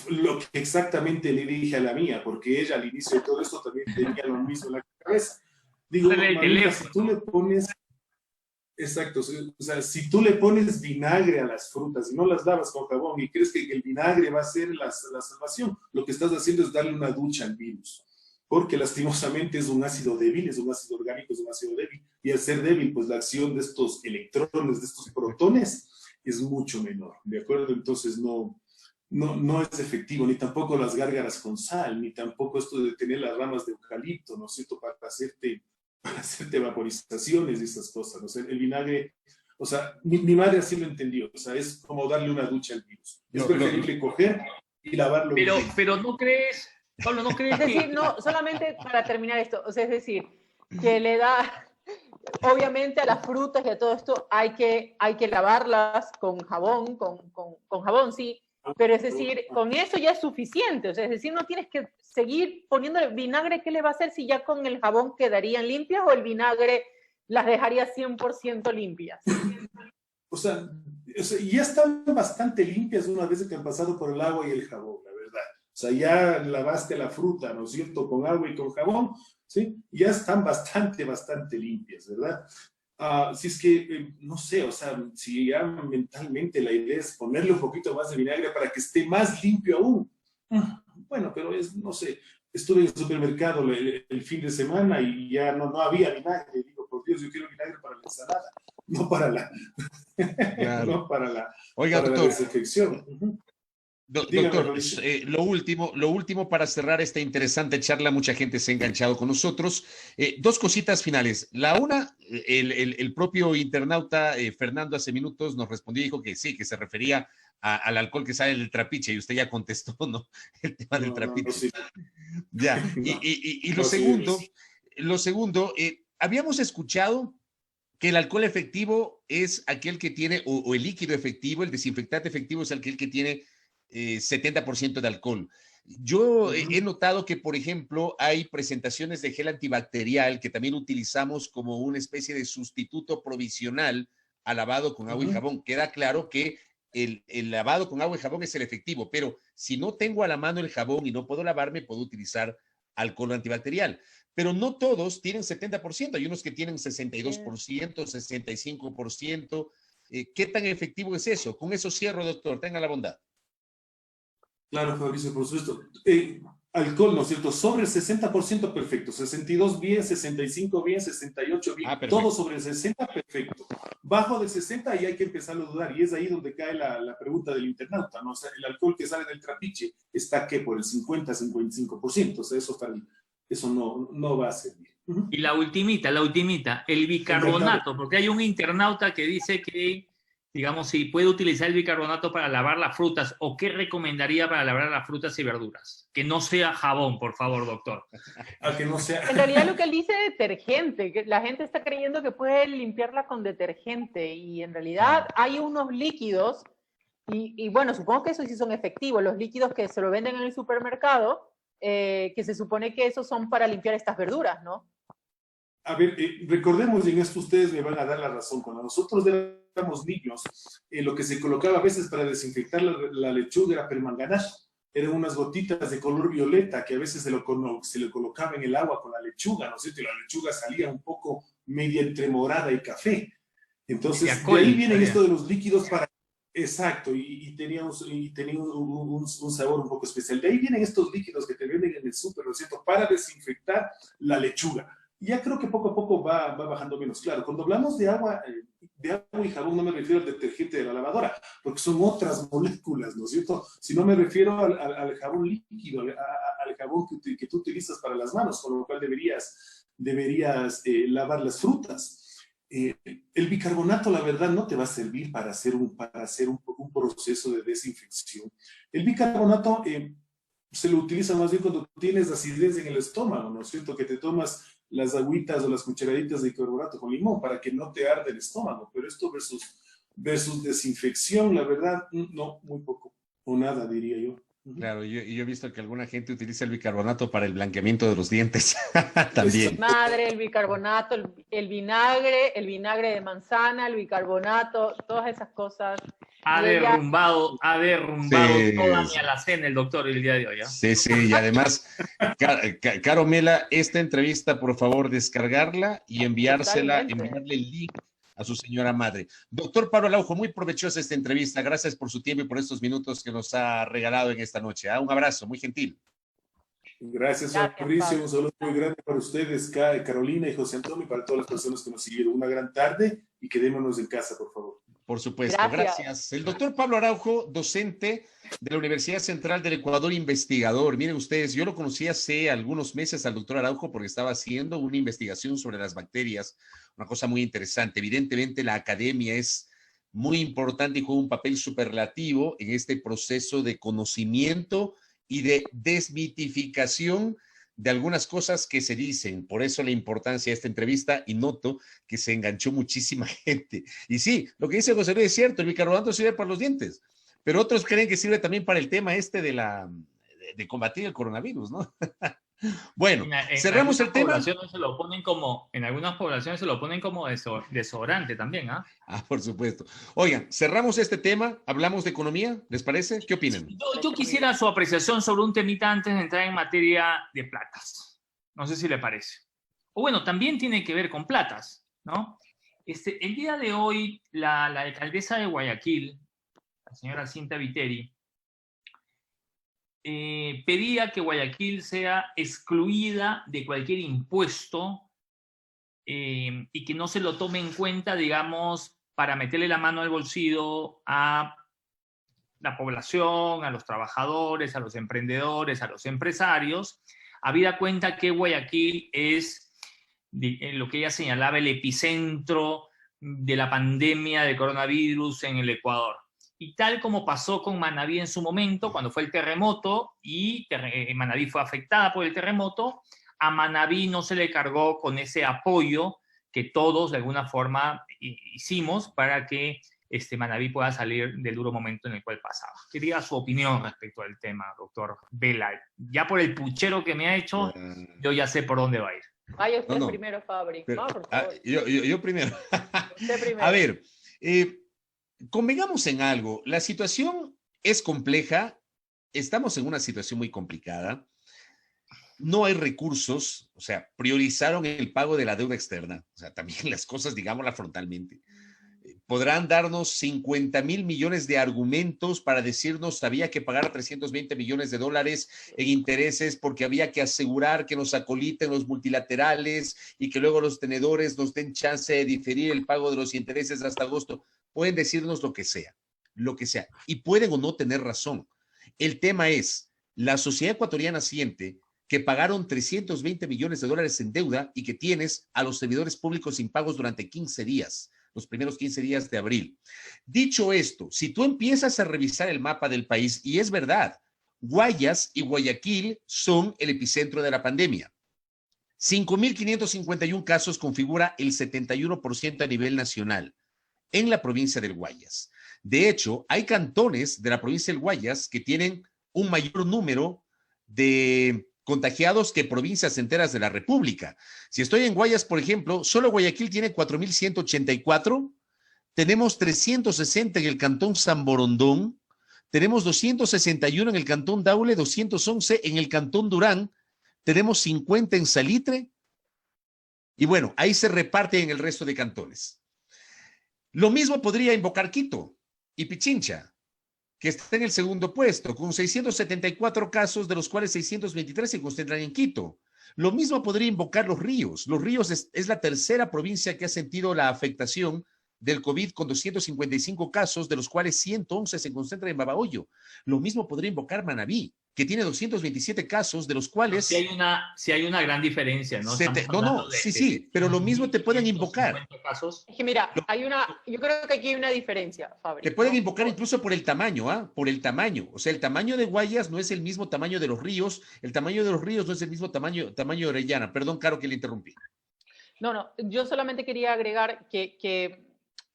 lo que exactamente le dije a la mía, porque ella al inicio de todo esto también tenía lo mismo en la cabeza. Digo, mamita, si tú le pones... Exacto, o sea, si tú le pones vinagre a las frutas y no las lavas con jabón y crees que el vinagre va a ser la salvación, lo que estás haciendo es darle una ducha al virus, porque lastimosamente es un ácido débil, es un ácido orgánico, es un ácido débil, y al ser débil, pues la acción de estos electrones, de estos protones, es mucho menor, ¿de acuerdo? Entonces no es efectivo, ni tampoco las gárgaras con sal, ni tampoco esto de tener las ramas de eucalipto, ¿no es cierto?, para hacerte vaporizaciones y esas cosas, ¿no? O sea, el vinagre, o sea, mi madre así lo entendió, o sea, es como darle una ducha al virus. Es preferible coger y lavarlo.
Pero no crees, Pablo, no crees
Es decir, no, solamente para terminar esto, o sea, es decir, que le da, obviamente a las frutas y a todo esto hay que lavarlas con jabón, con jabón, sí, pero es decir, con eso ya es suficiente, o sea, es decir, no tienes que seguir poniéndole vinagre. ¿Qué le va a hacer si ya con el jabón quedarían limpias, o el vinagre las dejaría 100% limpias?
O sea, ya están bastante limpias una vez que han pasado por el agua y el jabón, la verdad. O sea, ya lavaste la fruta, ¿no es cierto?, con agua y con jabón, ¿sí? Ya están bastante limpias, ¿verdad? Si es que, no sé, o sea, si ya mentalmente la idea es ponerle un poquito más de vinagre para que esté más limpio aún. Bueno, pero no sé, estuve en el supermercado el fin de semana y ya no había vinagre. Digo, por Dios, yo quiero vinagre para la ensalada, no para la,
Claro.
no para la,
Oiga,
para
doctor,
la desinfección.
Doctor, lo último para cerrar esta interesante charla, mucha gente se ha enganchado con nosotros. 2 cositas finales. La una, el propio internauta Fernando hace minutos nos respondió y dijo que sí, que se refería al alcohol que sale del trapiche, y usted ya contestó, ¿no? El tema del trapiche.
Sí.
Ya, y lo segundo, habíamos escuchado que el alcohol efectivo es aquel que tiene, o el líquido efectivo, el desinfectante efectivo es aquel que tiene 70% de alcohol. Yo he notado que, por ejemplo, hay presentaciones de gel antibacterial que también utilizamos como una especie de sustituto provisional al lavado con agua y jabón. Queda claro que el lavado con agua y jabón es el efectivo, pero si no tengo a la mano el jabón y no puedo lavarme, puedo utilizar alcohol antibacterial. Pero no todos tienen 70%, hay unos que tienen 62%, 65%. ¿Qué tan efectivo es eso? Con eso cierro, doctor, tenga la bondad.
Claro, Fabricio, por supuesto. Alcohol, ¿no es cierto? Sobre el 60% perfecto, 62 bien, 65 bien, 68 bien, todo sobre el 60 perfecto. Bajo del 60 ahí hay que empezar a dudar y es ahí donde cae la pregunta del internauta, ¿no? O sea, el alcohol que sale del trapiche está ¿qué? Por el 50-55%, o sea, eso no va a servir.
Y la ultimita, el bicarbonato, porque hay un internauta que dice que, digamos, si puede utilizar el bicarbonato para lavar las frutas, o qué recomendaría para lavar las frutas y verduras. Que no sea jabón, por favor, doctor.
Que no sea...
En realidad lo que él dice es detergente, que la gente está creyendo que puede limpiarla con detergente, y en realidad hay unos líquidos, y bueno, supongo que esos sí son efectivos, los líquidos que se lo venden en el supermercado, que se supone que esos son para limpiar estas verduras, ¿no?
A ver, recordemos, y en esto ustedes me van a dar la razón, cuando nosotros éramos niños, lo que se colocaba a veces para desinfectar la lechuga era permanganato, eran unas gotitas de color violeta que a veces se le colocaba en el agua con la lechuga, ¿no es cierto? Y la lechuga salía un poco media entre morada y café. Entonces, de ahí vienen esto de los líquidos para... Exacto, y tenía un sabor un poco especial. De ahí vienen estos líquidos que te venden en el súper, ¿no es cierto? Para desinfectar la lechuga. Ya creo que poco a poco va bajando menos. Claro, cuando hablamos de agua y jabón no me refiero al detergente de la lavadora, porque son otras moléculas, ¿no es cierto? Sino me refiero al jabón líquido, al jabón que tú utilizas para las manos, con lo cual deberías lavar las frutas. El bicarbonato, la verdad, no te va a servir para hacer un proceso de desinfección. El bicarbonato se lo utiliza más bien cuando tienes acidez en el estómago, ¿no es cierto? Que te tomas las agüitas o las cucharaditas de bicarbonato con limón para que no te arde el estómago. Pero esto versus desinfección, la verdad, no, muy poco o nada, diría yo.
Claro, yo he visto que alguna gente utiliza el bicarbonato para el blanqueamiento de los dientes también.
Madre, el bicarbonato, el vinagre de manzana, el bicarbonato, todas esas cosas.
Ha derrumbado toda mi alacena el doctor el día de hoy.
Sí, y además, Caro Mela, esta entrevista, por favor, descargarla y enviarle el link a su señora madre. Doctor Pablo Araujo, muy provechosa esta entrevista. Gracias por su tiempo y por estos minutos que nos ha regalado en esta noche. Un abrazo, muy gentil.
Gracias, Fabricio. Un saludo muy grande para ustedes, Carolina y José Antonio, y para todas las personas que nos siguieron. Una gran tarde y quedémonos en casa, por favor.
Por supuesto, gracias. El doctor Pablo Araujo, docente de la Universidad Central del Ecuador, investigador. Miren ustedes, yo lo conocí hace algunos meses al doctor Araujo porque estaba haciendo una investigación sobre las bacterias, una cosa muy interesante. Evidentemente la academia es muy importante y juega un papel superlativo en este proceso de conocimiento y de desmitificación de algunas cosas que se dicen. Por eso la importancia de esta entrevista, y noto que se enganchó muchísima gente. Y sí, lo que dice José Luis es cierto, el bicarbonato sirve para los dientes, pero otros creen que sirve también para el tema de combatir el coronavirus, ¿no? Bueno, cerramos el tema.
En algunas poblaciones se lo ponen como desodorante también, ¿ah?
Por supuesto. Oigan, cerramos este tema, hablamos de economía, ¿les parece? ¿Qué opinan?
Yo quisiera su apreciación sobre un temita antes de entrar en materia de platas. No sé si le parece. O bueno, también tiene que ver con platas, ¿no? El día de hoy, la alcaldesa de Guayaquil, la señora Cinta Viteri, pedía que Guayaquil sea excluida de cualquier impuesto y que no se lo tome en cuenta, digamos, para meterle la mano al bolsillo a la población, a los trabajadores, a los emprendedores, a los empresarios, habida cuenta que Guayaquil es lo que ella señalaba el epicentro de la pandemia de coronavirus en el Ecuador. Y tal como pasó con Manabí en su momento, cuando fue el terremoto y Manabí fue afectada por el terremoto, a Manabí no se le cargó con ese apoyo que todos de alguna forma hicimos para que Manabí pueda salir del duro momento en el cual pasaba. Quería su opinión respecto al tema, doctor Vela. Ya por el puchero que me ha hecho, yo ya sé por dónde va a ir.
Vaya usted primero, Fabri.
Yo primero.
Usted primero.
A ver, convengamos en algo, la situación es compleja, estamos en una situación muy complicada, no hay recursos, o sea, priorizaron el pago de la deuda externa, o sea, también las cosas, digámosla frontalmente. Podrán darnos 50,000 millones de argumentos para decirnos había que pagar 320 millones de dólares en intereses porque había que asegurar que nos acoliten los multilaterales y que luego los tenedores nos den chance de diferir el pago de los intereses hasta agosto. Pueden decirnos lo que sea, y pueden o no tener razón. El tema es, la sociedad ecuatoriana siente que pagaron 320 millones de dólares en deuda y que tienes a los servidores públicos impagos durante 15 días. Los primeros 15 días de abril. Dicho esto, si tú empiezas a revisar el mapa del país, y es verdad, Guayas y Guayaquil son el epicentro de la pandemia. 5,551 casos configura el 71% a nivel nacional en la provincia del Guayas. De hecho, hay cantones de la provincia del Guayas que tienen un mayor número de contagiados que provincias enteras de la República. Si estoy en Guayas, por ejemplo, solo Guayaquil tiene 4,184, tenemos 360 en el cantón San Borondón, tenemos 261 en el cantón Daule, 211 en el cantón Durán, tenemos 50 en Salitre, y bueno, ahí se reparte en el resto de cantones. Lo mismo podría invocar Quito y Pichincha, que está en el segundo puesto, con 674 casos, de los cuales 623 se concentran en Quito. Lo mismo podría invocar Los Ríos. Los Ríos es la tercera provincia que ha sentido la afectación del COVID con 255 casos, de los cuales 111 se concentran en Babahoyo. Lo mismo podría invocar Manabí, que tiene 227 casos, de los cuales...
Sí hay una gran diferencia, ¿no?
Sí, pero lo mismo te pueden invocar.
Casos. Es que mira, yo creo que aquí hay una diferencia, Fabri.
Te pueden invocar incluso por el tamaño, ¿ah? Por el tamaño. O sea, el tamaño de Guayas no es el mismo tamaño de Los Ríos, el tamaño de Los Ríos no es el mismo tamaño de Orellana. Perdón, Caro, que le interrumpí.
No, yo solamente quería agregar que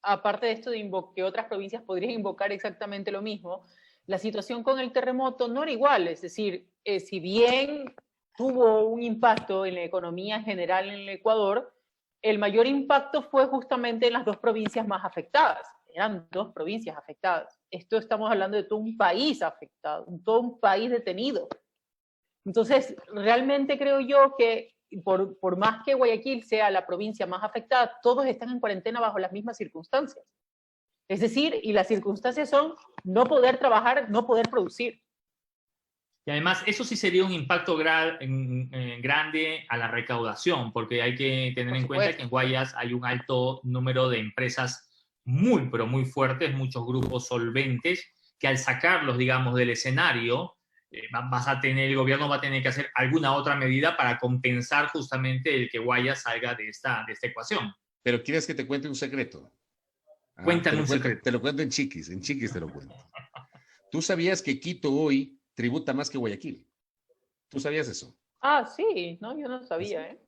aparte de esto de que otras provincias podrían invocar exactamente lo mismo, la situación con el terremoto no era igual, es decir, si bien tuvo un impacto en la economía general en el Ecuador, el mayor impacto fue justamente en las dos provincias más afectadas. Eran dos provincias afectadas. Esto estamos hablando de todo un país afectado, todo un país detenido. Entonces, realmente creo yo que por más que Guayaquil sea la provincia más afectada, todos están en cuarentena bajo las mismas circunstancias. Es decir, y las circunstancias son no poder trabajar, no poder producir.
Y además, eso sí sería un impacto grande a la recaudación, porque hay que tener en cuenta que en Guayas hay un alto número de empresas muy, pero muy fuertes, muchos grupos solventes, que al sacarlos, digamos, del escenario, el gobierno va a tener que hacer alguna otra medida para compensar justamente el que Guayas salga de esta ecuación.
Pero ¿quieres que te cuente un secreto?
Cuéntame un secreto.
Te lo cuento en Chiquis te lo cuento. ¿Tú sabías que Quito hoy tributa más que Guayaquil? ¿Tú sabías eso?
Ah, sí, no, yo no sabía, ¿eh?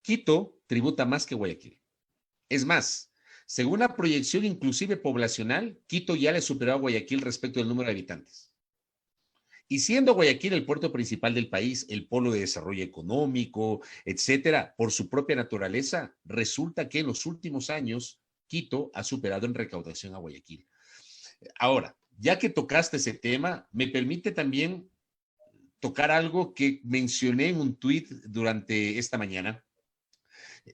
Quito tributa más que Guayaquil. Es más, según la proyección inclusive poblacional, Quito ya le superó a Guayaquil respecto al número de habitantes. Y siendo Guayaquil el puerto principal del país, el polo de desarrollo económico, etcétera, por su propia naturaleza, resulta que en los últimos años Quito ha superado en recaudación a Guayaquil. Ahora, ya que tocaste ese tema, me permite también tocar algo que mencioné en un tuit durante esta mañana.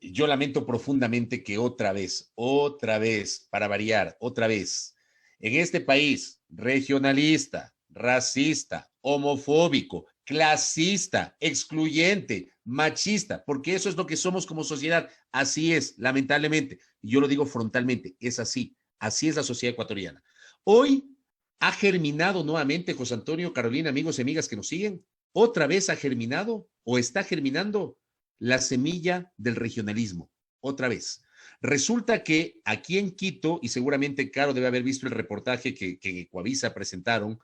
Yo lamento profundamente que otra vez, para variar, en este país regionalista, racista, homofóbico, clasista, excluyente, machista, porque eso es lo que somos como sociedad. Así es, lamentablemente. Y yo lo digo frontalmente, es así. Así es la sociedad ecuatoriana. Hoy ha germinado nuevamente, José Antonio, Carolina, amigos y amigas que nos siguen, otra vez ha germinado o está germinando la semilla del regionalismo. Otra vez. Resulta que aquí en Quito, y seguramente Caro debe haber visto el reportaje que en Ecuavisa presentaron,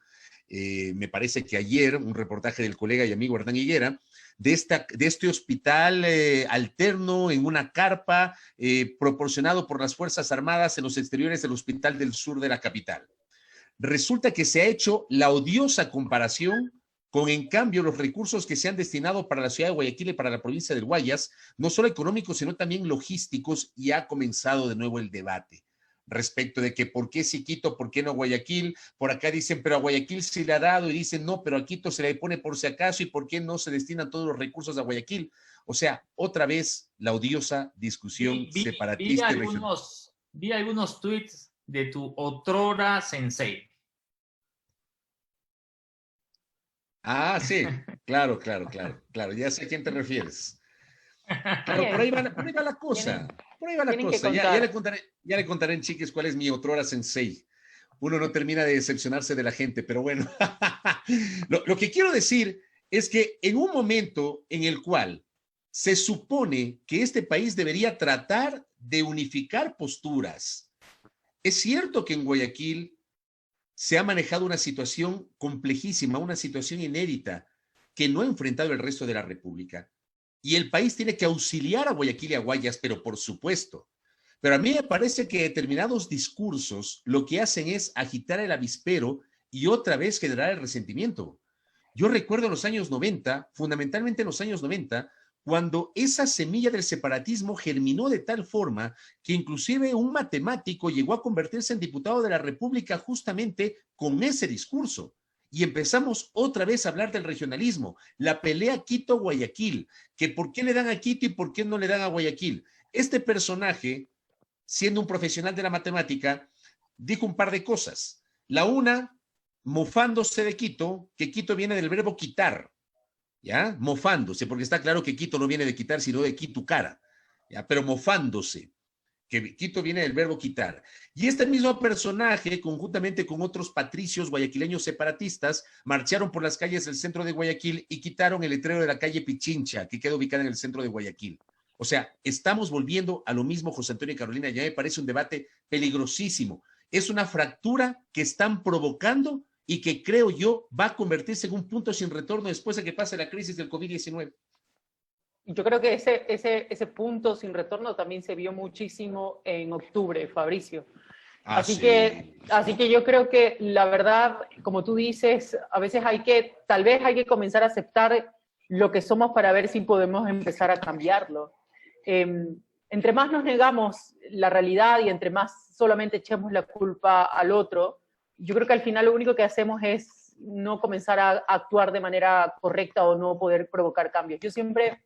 me parece que ayer, un reportaje del colega y amigo Hernán Higuera, de este hospital alterno en una carpa proporcionado por las Fuerzas Armadas en los exteriores del Hospital del Sur de la capital. Resulta que se ha hecho la odiosa comparación con, en cambio, los recursos que se han destinado para la ciudad de Guayaquil y para la provincia del Guayas, no solo económicos, sino también logísticos, y ha comenzado de nuevo el debate. respecto de que por qué sí Quito, por qué no Guayaquil. Por acá dicen, pero a Guayaquil se le ha dado, y dicen, no, pero a Quito se le pone por si acaso, y por qué no se destinan todos los recursos a Guayaquil. O sea, otra vez la odiosa discusión separatista y regional.
Vi algunos tweets de tu otrora sensei.
Ah, sí, claro, ya sé a quién te refieres. Claro, por ahí va la cosa. Por ahí va la cosa. Ya le contaré en Chiquis cuál es mi otrora sensei. Uno no termina de decepcionarse de la gente, pero bueno. Lo que quiero decir es que en un momento en el cual se supone que este país debería tratar de unificar posturas, es cierto que en Guayaquil se ha manejado una situación complejísima, una situación inédita que no ha enfrentado el resto de la República. Y el país tiene que auxiliar a Guayaquil y a Guayas, pero por supuesto. Pero a mí me parece que determinados discursos lo que hacen es agitar el avispero y otra vez generar el resentimiento. Yo recuerdo en los años 90, fundamentalmente en los años 90, cuando esa semilla del separatismo germinó de tal forma que inclusive un matemático llegó a convertirse en diputado de la República justamente con ese discurso. Y empezamos otra vez a hablar del regionalismo, la pelea Quito-Guayaquil, que por qué le dan a Quito y por qué no le dan a Guayaquil. Este personaje, siendo un profesional de la matemática, dijo un par de cosas. La una, mofándose de Quito, que Quito viene del verbo quitar, ¿ya? Mofándose, porque está claro que Quito no viene de quitar, sino de quitucara, ¿ya? Pero mofándose, que Quito viene del verbo quitar. Y este mismo personaje, conjuntamente con otros patricios guayaquileños separatistas, marcharon por las calles del centro de Guayaquil y quitaron el letrero de la calle Pichincha, que queda ubicada en el centro de Guayaquil. O sea, estamos volviendo a lo mismo, José Antonio y Carolina, ya me parece un debate peligrosísimo. Es una fractura que están provocando y que creo yo va a convertirse en un punto sin retorno después de que pase la crisis del COVID-19.
Yo creo que ese punto sin retorno también se vio muchísimo en octubre, Fabricio. Así que yo creo que la verdad, como tú dices, a veces tal vez hay que comenzar a aceptar lo que somos para ver si podemos empezar a cambiarlo. Entre más nos negamos la realidad y entre más solamente echemos la culpa al otro, yo creo que al final lo único que hacemos es no comenzar a actuar de manera correcta o no poder provocar cambios. Yo siempre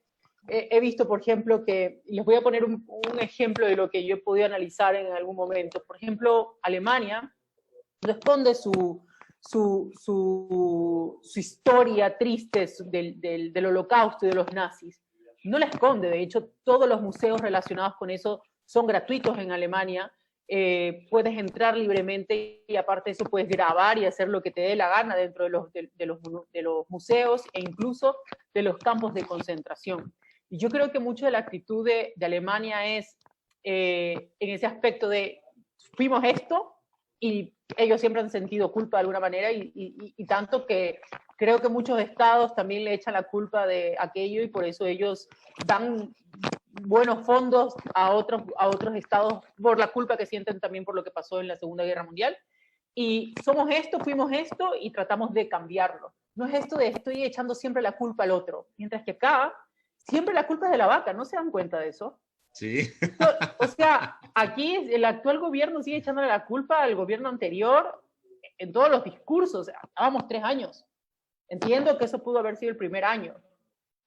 he visto, por ejemplo, que, les voy a poner un ejemplo de lo que yo he podido analizar en algún momento. Por ejemplo, Alemania responde su historia triste del Holocausto y de los nazis. No la esconde, de hecho, todos los museos relacionados con eso son gratuitos en Alemania. Puedes entrar libremente y aparte de eso puedes grabar y hacer lo que te dé la gana dentro de los museos e incluso de los campos de concentración. Y yo creo que mucho de la actitud de Alemania es en ese aspecto de fuimos esto y ellos siempre han sentido culpa de alguna manera y tanto que creo que muchos estados también le echan la culpa de aquello y por eso ellos dan buenos fondos a otros estados por la culpa que sienten también por lo que pasó en la Segunda Guerra Mundial. Y somos esto, fuimos esto y tratamos de cambiarlo. No es esto de estoy echando siempre la culpa al otro, mientras que acá siempre la culpa es de la vaca, ¿no se dan cuenta de eso?
Sí.
O sea, aquí el actual gobierno sigue echándole la culpa al gobierno anterior en todos los discursos. O sea, estábamos 3 años. Entiendo que eso pudo haber sido el primer año.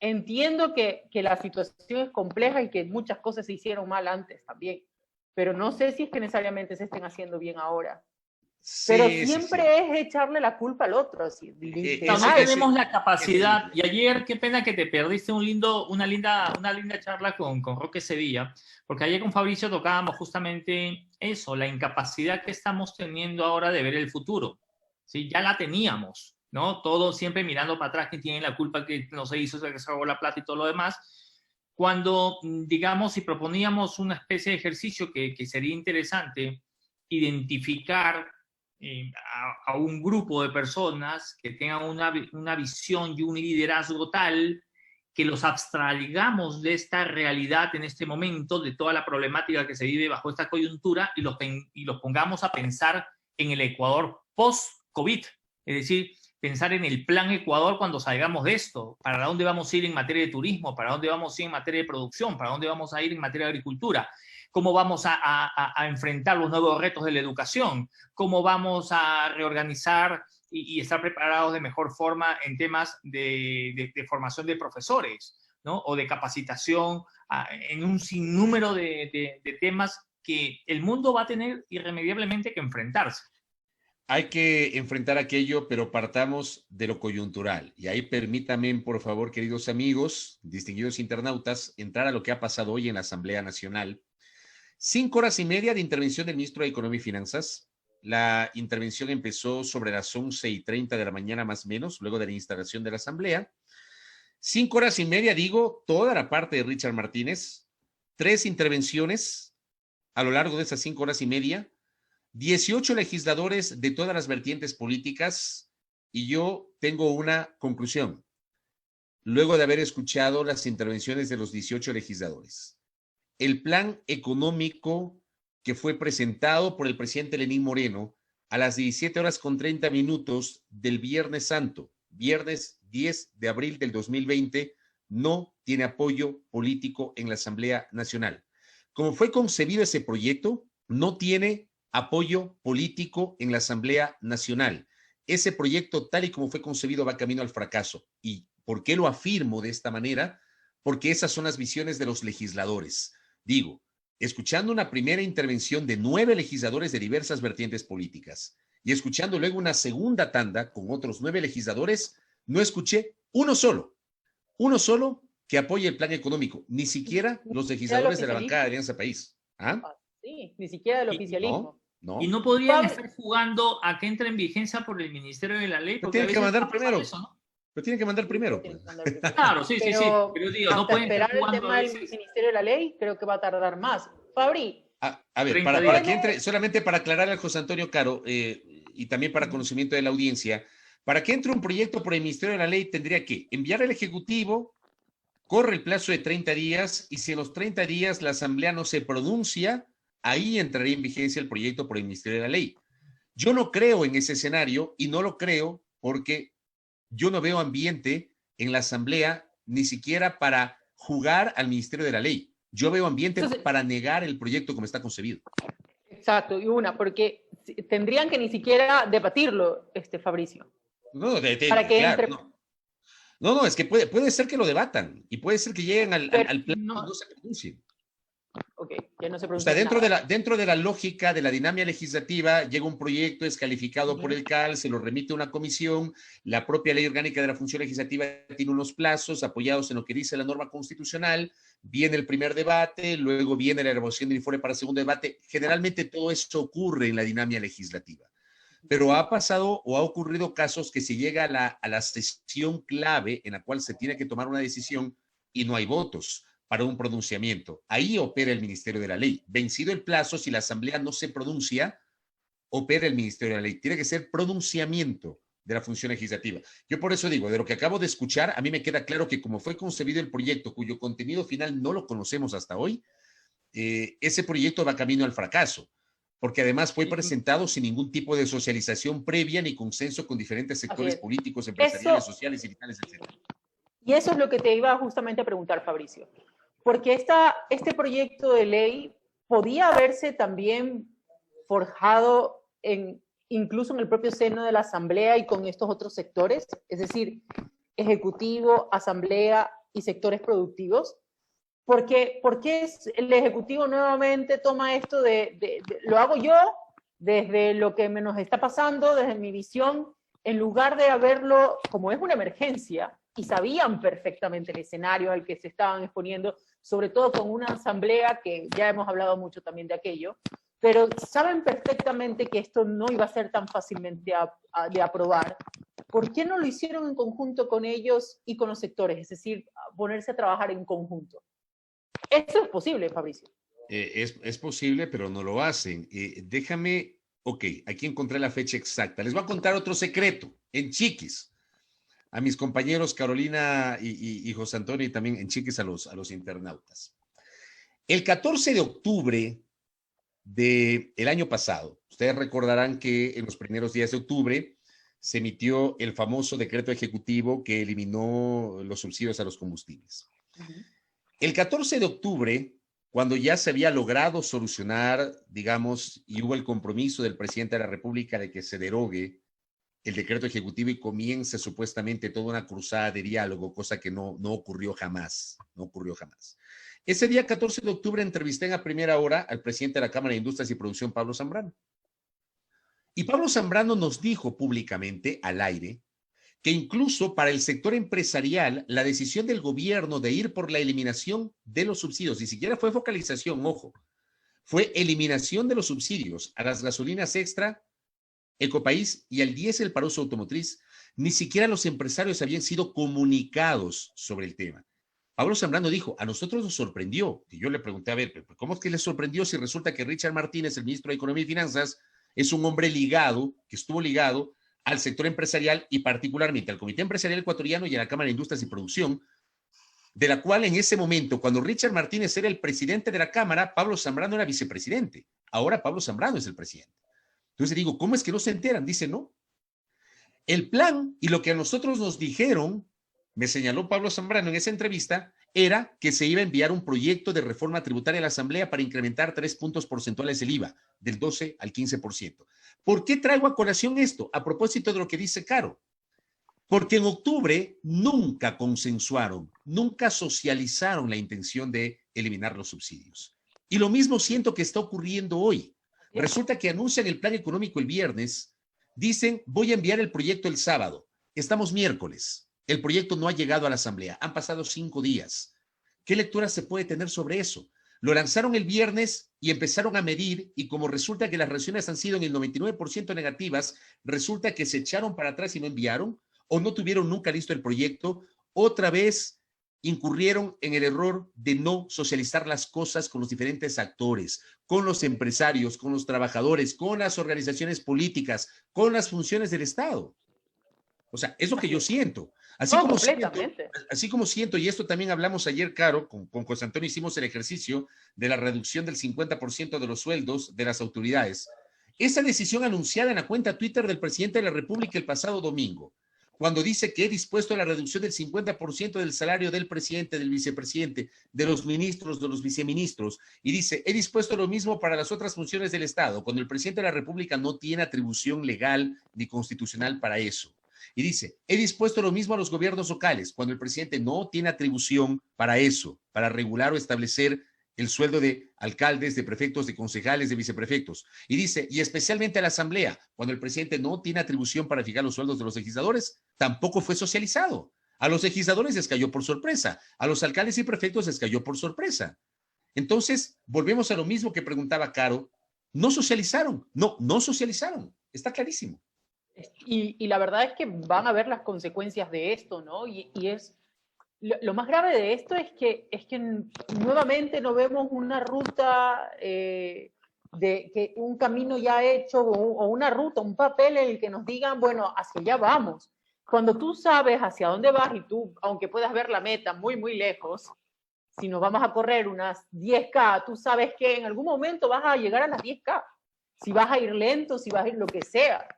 Entiendo que la situación es compleja y que muchas cosas se hicieron mal antes también. Pero no sé si es que necesariamente se estén haciendo bien ahora.
Sí,
pero siempre es echarle la culpa al otro. Así,
no tenemos la capacidad. Y ayer, qué pena que te perdiste una linda charla con Roque Sevilla, porque ayer con Fabricio tocábamos justamente eso, la incapacidad que estamos teniendo ahora de ver el futuro. ¿Sí? Ya la teníamos, ¿no? Todo siempre mirando para atrás, que tienen la culpa, que no se hizo, que se robó la plata y todo lo demás. Cuando, digamos, si proponíamos una especie de ejercicio que sería interesante, identificar a un grupo de personas que tengan una visión y un liderazgo tal que los abstraigamos de esta realidad en este momento, de toda la problemática que se vive bajo esta coyuntura y los pongamos a pensar en el Ecuador post-COVID, es decir, pensar en el plan Ecuador cuando salgamos de esto, para dónde vamos a ir en materia de turismo, para dónde vamos a ir en materia de producción, para dónde vamos a ir en materia de agricultura, cómo vamos a enfrentar los nuevos retos de la educación, cómo vamos a reorganizar y estar preparados de mejor forma en temas de formación de profesores, ¿no? O de capacitación en un sinnúmero de temas que el mundo va a tener irremediablemente que enfrentarse.
Hay que enfrentar aquello, pero partamos de lo coyuntural. Y ahí permítanme, por favor, queridos amigos, distinguidos internautas, entrar a lo que ha pasado hoy en la Asamblea Nacional. 5 horas y media de intervención del ministro de Economía y Finanzas. La intervención empezó sobre las 11:30 de la mañana más o menos, luego de la instalación de la Asamblea. 5 horas y media, digo, toda la parte de Richard Martínez. 3 intervenciones a lo largo de esas 5 horas y media. 18 legisladores de todas las vertientes políticas, y yo tengo una conclusión, luego de haber escuchado las intervenciones de los 18 legisladores. El plan económico que fue presentado por el presidente Lenín Moreno a las 17:30 del Viernes Santo, viernes 10 de abril del 2020, no tiene apoyo político en la Asamblea Nacional. Como fue concebido ese proyecto, no tiene apoyo político en la Asamblea Nacional. Ese proyecto, tal y como fue concebido, va camino al fracaso. ¿Y por qué lo afirmo de esta manera? Porque esas son las visiones de los legisladores. Digo, escuchando una primera intervención de 9 legisladores de diversas vertientes políticas y escuchando luego una segunda tanda con otros 9 legisladores, no escuché uno solo que apoye el plan económico, ni siquiera los legisladores de la bancada de Alianza País. ¿Ah?
Sí, ni siquiera del oficialismo.
No.
Y no podrían estar jugando a que entre en vigencia por el Ministerio de la Ley.
Pero tienen que mandar primero. Eso, ¿no? Pero tienen que mandar primero.
Pues.
Claro, sí. Pero digo, no pueden
esperar el tema del Ministerio de la Ley, creo que va a tardar más. Fabri.
A ver, para que entre, solamente para aclarar al José Antonio Caro, y también para conocimiento de la audiencia, para que entre un proyecto por el Ministerio de la Ley tendría que enviar al Ejecutivo, corre el plazo de 30 días, y si en los 30 días la Asamblea no se pronuncia, ahí entraría en vigencia el proyecto por el Ministerio de la Ley. Yo no creo en ese escenario, y no lo creo porque yo no veo ambiente en la Asamblea ni siquiera para jugar al Ministerio de la Ley. Yo veo ambiente para negar el proyecto como está concebido.
Exacto, y porque tendrían que ni siquiera debatirlo, Fabricio.
No,
para que
claro,
entre...
No, es que puede ser que lo debatan y puede ser que lleguen al plan y no se pronuncien.
Ok, ya no se pronuncia.
O sea, dentro de la lógica de la dinámica legislativa, llega un proyecto, es calificado por el CAL, se lo remite a una comisión, la propia ley orgánica de la función legislativa tiene unos plazos apoyados en lo que dice la norma constitucional, viene el primer debate, luego viene la elaboración del informe para el segundo debate. Generalmente todo esto ocurre en la dinámica legislativa. Pero ha pasado o ha ocurrido casos que se llega a la sesión clave en la cual se tiene que tomar una decisión y no hay votos para un pronunciamiento. Ahí opera el Ministerio de la Ley. Vencido el plazo, si la Asamblea no se pronuncia, opera el Ministerio de la Ley. Tiene que ser pronunciamiento de la función legislativa. Yo por eso digo, de lo que acabo de escuchar, a mí me queda claro que como fue concebido el proyecto, cuyo contenido final no lo conocemos hasta hoy, ese proyecto va camino al fracaso, porque además fue presentado sin ningún tipo de socialización previa ni consenso con diferentes sectores políticos, empresariales, sociales, sindicales, etc.
Y eso es lo que te iba justamente a preguntar, Fabricio. Porque este proyecto de ley podía haberse también forjado incluso en el propio seno de la Asamblea y con estos otros sectores, es decir, Ejecutivo, Asamblea y sectores productivos. ¿Por qué el Ejecutivo nuevamente toma esto lo hago yo desde lo que nos está pasando, desde mi visión, en lugar de haberlo, como es una emergencia, y sabían perfectamente el escenario al que se estaban exponiendo, sobre todo con una asamblea que ya hemos hablado mucho también de aquello, pero saben perfectamente que esto no iba a ser tan fácilmente de aprobar. ¿Por qué no lo hicieron en conjunto con ellos y con los sectores? Es decir, ponerse a trabajar en conjunto. Eso es posible, Fabricio.
Es posible, pero no lo hacen. Déjame, aquí encontré la fecha exacta. Les voy a contar otro secreto, en chiquis. A mis compañeros Carolina y José Antonio, y también en chiquis a los internautas. El 14 de octubre del año pasado, ustedes recordarán que en los primeros días de octubre se emitió el famoso decreto ejecutivo que eliminó los subsidios a los combustibles. El 14 de octubre cuando ya se había logrado solucionar, digamos, y hubo el compromiso del presidente de la República de que se derogue el decreto ejecutivo y comience supuestamente toda una cruzada de diálogo, cosa que no ocurrió jamás, no ocurrió jamás. Ese día 14 de octubre entrevisté en A Primera Hora al presidente de la Cámara de Industrias y Producción, Pablo Zambrano. Y Pablo Zambrano nos dijo públicamente al aire que incluso para el sector empresarial la decisión del gobierno de ir por la eliminación de los subsidios, ni siquiera fue focalización, ojo, fue eliminación de los subsidios a las gasolinas extra, Ecopaís y al diésel para uso automotriz, ni siquiera los empresarios habían sido comunicados sobre el tema. Pablo Zambrano dijo, a nosotros nos sorprendió. Y yo le pregunté, a ver, ¿cómo es que les sorprendió si resulta que Richard Martínez, el ministro de Economía y Finanzas, es un hombre ligado, que estuvo ligado al sector empresarial y particularmente al Comité Empresarial Ecuatoriano y a la Cámara de Industrias y Producción, de la cual en ese momento, cuando Richard Martínez era el presidente de la Cámara, Pablo Zambrano era vicepresidente. Ahora Pablo Zambrano es el presidente. Entonces digo, ¿cómo es que no se enteran? Dice, no. El plan y lo que a nosotros nos dijeron, me señaló Pablo Zambrano en esa entrevista, era que se iba a enviar un proyecto de reforma tributaria a la Asamblea para incrementar 3 puntos porcentuales el IVA, del 12 al 15%. ¿Por qué traigo a colación esto? A propósito de lo que dice Caro. Porque en octubre nunca consensuaron, nunca socializaron la intención de eliminar los subsidios. Y lo mismo siento que está ocurriendo hoy. Resulta que anuncian el plan económico el viernes, dicen, voy a enviar el proyecto el sábado. Estamos miércoles. El proyecto no ha llegado a la Asamblea. Han pasado 5 días. ¿Qué lectura se puede tener sobre eso? Lo lanzaron el viernes y empezaron a medir y como resulta que las reacciones han sido en el 99% negativas, resulta que se echaron para atrás y no enviaron o no tuvieron nunca listo el proyecto, otra vez incurrieron en el error de no socializar las cosas con los diferentes actores, con los empresarios, con los trabajadores, con las organizaciones políticas, con las funciones del Estado. O sea, es lo que yo siento. Así como siento, y esto también hablamos ayer, Caro, con José Antonio hicimos el ejercicio de la reducción del 50% de los sueldos de las autoridades. Esa decisión anunciada en la cuenta Twitter del presidente de la República el pasado domingo, cuando dice que he dispuesto a la reducción del 50% del salario del presidente, del vicepresidente, de los ministros, de los viceministros, y dice, he dispuesto lo mismo para las otras funciones del Estado, cuando el presidente de la República no tiene atribución legal ni constitucional para eso. Y dice, he dispuesto lo mismo a los gobiernos locales, cuando el presidente no tiene atribución para eso, para regular o establecer el sueldo de alcaldes, de prefectos, de concejales, de viceprefectos. Y dice, y especialmente a la Asamblea, cuando el presidente no tiene atribución para fijar los sueldos de los legisladores, tampoco fue socializado. A los legisladores les cayó por sorpresa, a los alcaldes y prefectos les cayó por sorpresa. Entonces, volvemos a lo mismo que preguntaba Caro, no socializaron, no socializaron, está clarísimo.
Y la verdad es que van a ver las consecuencias de esto, ¿no? Y es... Lo más grave de esto es que nuevamente no vemos una ruta, un camino ya hecho o una ruta, un papel en el que nos digan, bueno, hacia allá vamos. Cuando tú sabes hacia dónde vas y tú, aunque puedas ver la meta muy, muy lejos, si nos vamos a correr unas 10K, tú sabes que en algún momento vas a llegar a las 10K. Si vas a ir lento, si vas a ir lo que sea.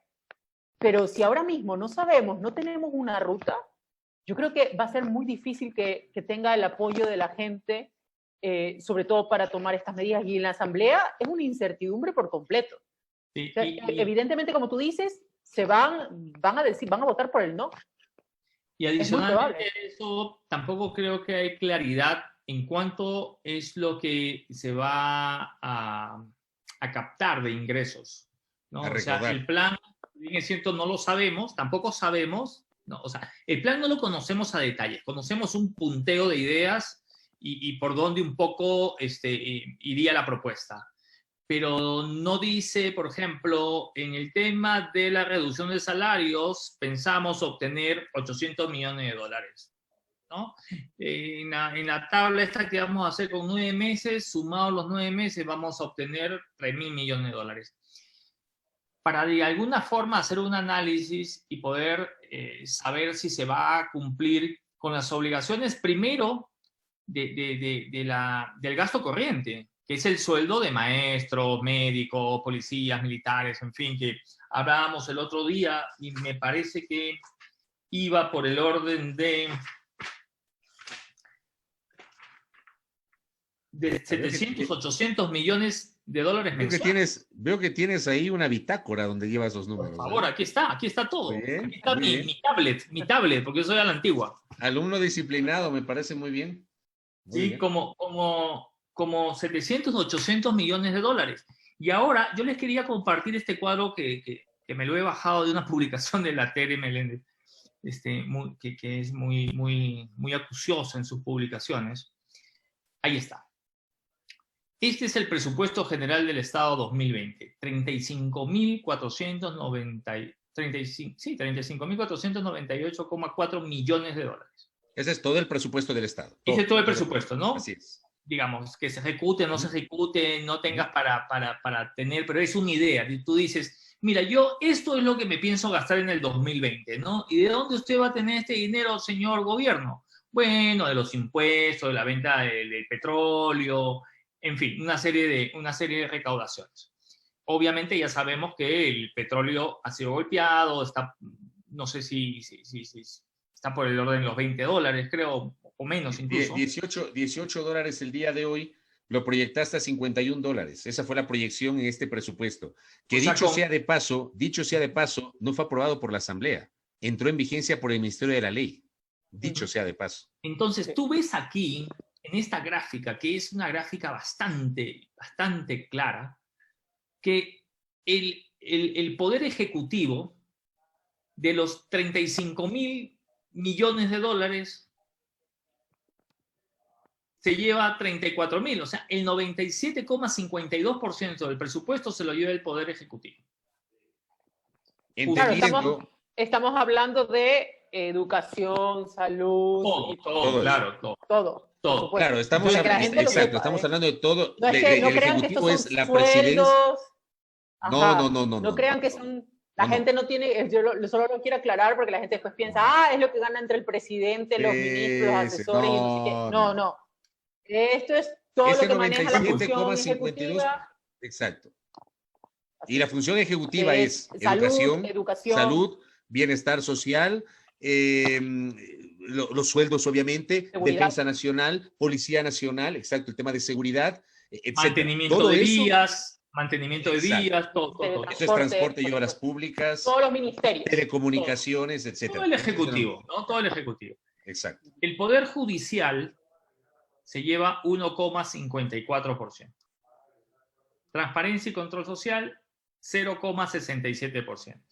Pero si ahora mismo no sabemos, no tenemos una ruta, yo creo que va a ser muy difícil que tenga el apoyo de la gente, sobre todo para tomar estas medidas. Y en la Asamblea es una incertidumbre por completo. Sí, o sea, evidentemente, como tú dices, van a votar por el no.
Y adicionalmente a eso, tampoco creo que hay claridad en cuánto es lo que se va a captar de ingresos, ¿no? O sea, el plan, bien es cierto, no lo sabemos, tampoco sabemos. No, o sea, el plan no lo conocemos a detalle, conocemos un punteo de ideas y por dónde un poco iría la propuesta. Pero no dice, por ejemplo, en el tema de la reducción de salarios, pensamos obtener $800 millones, ¿no? En la tabla esta que vamos a hacer con 9 meses, sumados los 9 meses, vamos a obtener $3.000 millones. Para de alguna forma hacer un análisis y poder saber si se va a cumplir con las obligaciones, primero, del gasto corriente, que es el sueldo de maestros, médicos, policías, militares, en fin, que hablábamos el otro día y me parece que iba por el orden de de 700, 800 millones de dólares mensuales.
Veo que tienes ahí una bitácora donde llevas los números.
Por favor, aquí está todo.
Muy bien,
aquí está
muy bien.
mi tablet, porque yo soy a la antigua.
Alumno disciplinado, me parece muy bien. Muy
Sí,
bien.
como 700, 800 millones de dólares. Y ahora yo les quería compartir este cuadro que me lo he bajado de una publicación de la Tere Meléndez, que es muy acuciosa en sus publicaciones. Ahí está. Este es el presupuesto general del Estado 2020. 35.498,4 millones de dólares.
Ese es todo el presupuesto del Estado.
Ese es todo el presupuesto, ¿no?
Así es.
Digamos, que se ejecute, no se ejecute, no tengas para tener, pero es una idea. Y tú dices, mira, yo esto es lo que me pienso gastar en el 2020, ¿no? ¿Y de dónde usted va a tener este dinero, señor gobierno? Bueno, de los impuestos, de la venta del petróleo, en fin, una serie de recaudaciones. Obviamente ya sabemos que el petróleo ha sido golpeado, está, no sé si está por el orden de los $20, creo, o menos incluso.
18 dólares el día de hoy, lo proyectaste a $51. Esa fue la proyección en este presupuesto. Que dicho sea de paso, no fue aprobado por la Asamblea. Entró en vigencia por el Ministerio de la Ley. Dicho sea de paso.
Entonces, tú ves aquí, en esta gráfica, que es una gráfica bastante clara, que el Poder Ejecutivo, de los 35.000 millones de dólares, se lleva 34.000, o sea, el 97,52% del presupuesto se lo lleva el Poder Ejecutivo.
Claro, estamos hablando de educación, salud,
todo.
Claro, estamos hablando de todo.
No es que no crean que estos son sueldos. No crean que son. La gente no tiene. Yo solo lo quiero aclarar porque la gente después piensa, es lo que gana entre el presidente, los ministros, los asesores y no sé qué. No. Esto es todo lo que maneja la función ejecutiva.
Exacto. Y la función ejecutiva es educación, salud, bienestar social, los sueldos, obviamente, seguridad. Defensa nacional, policía nacional, exacto, el tema de seguridad, etc.
Mantenimiento de vías, todo.
Eso es transporte y obras públicas.
Todos los ministerios.
Telecomunicaciones, etc.
Todo el Ejecutivo, ¿no? Todo el Ejecutivo.
Exacto.
El Poder Judicial se lleva 1,54%. Transparencia y control social, 0,67%.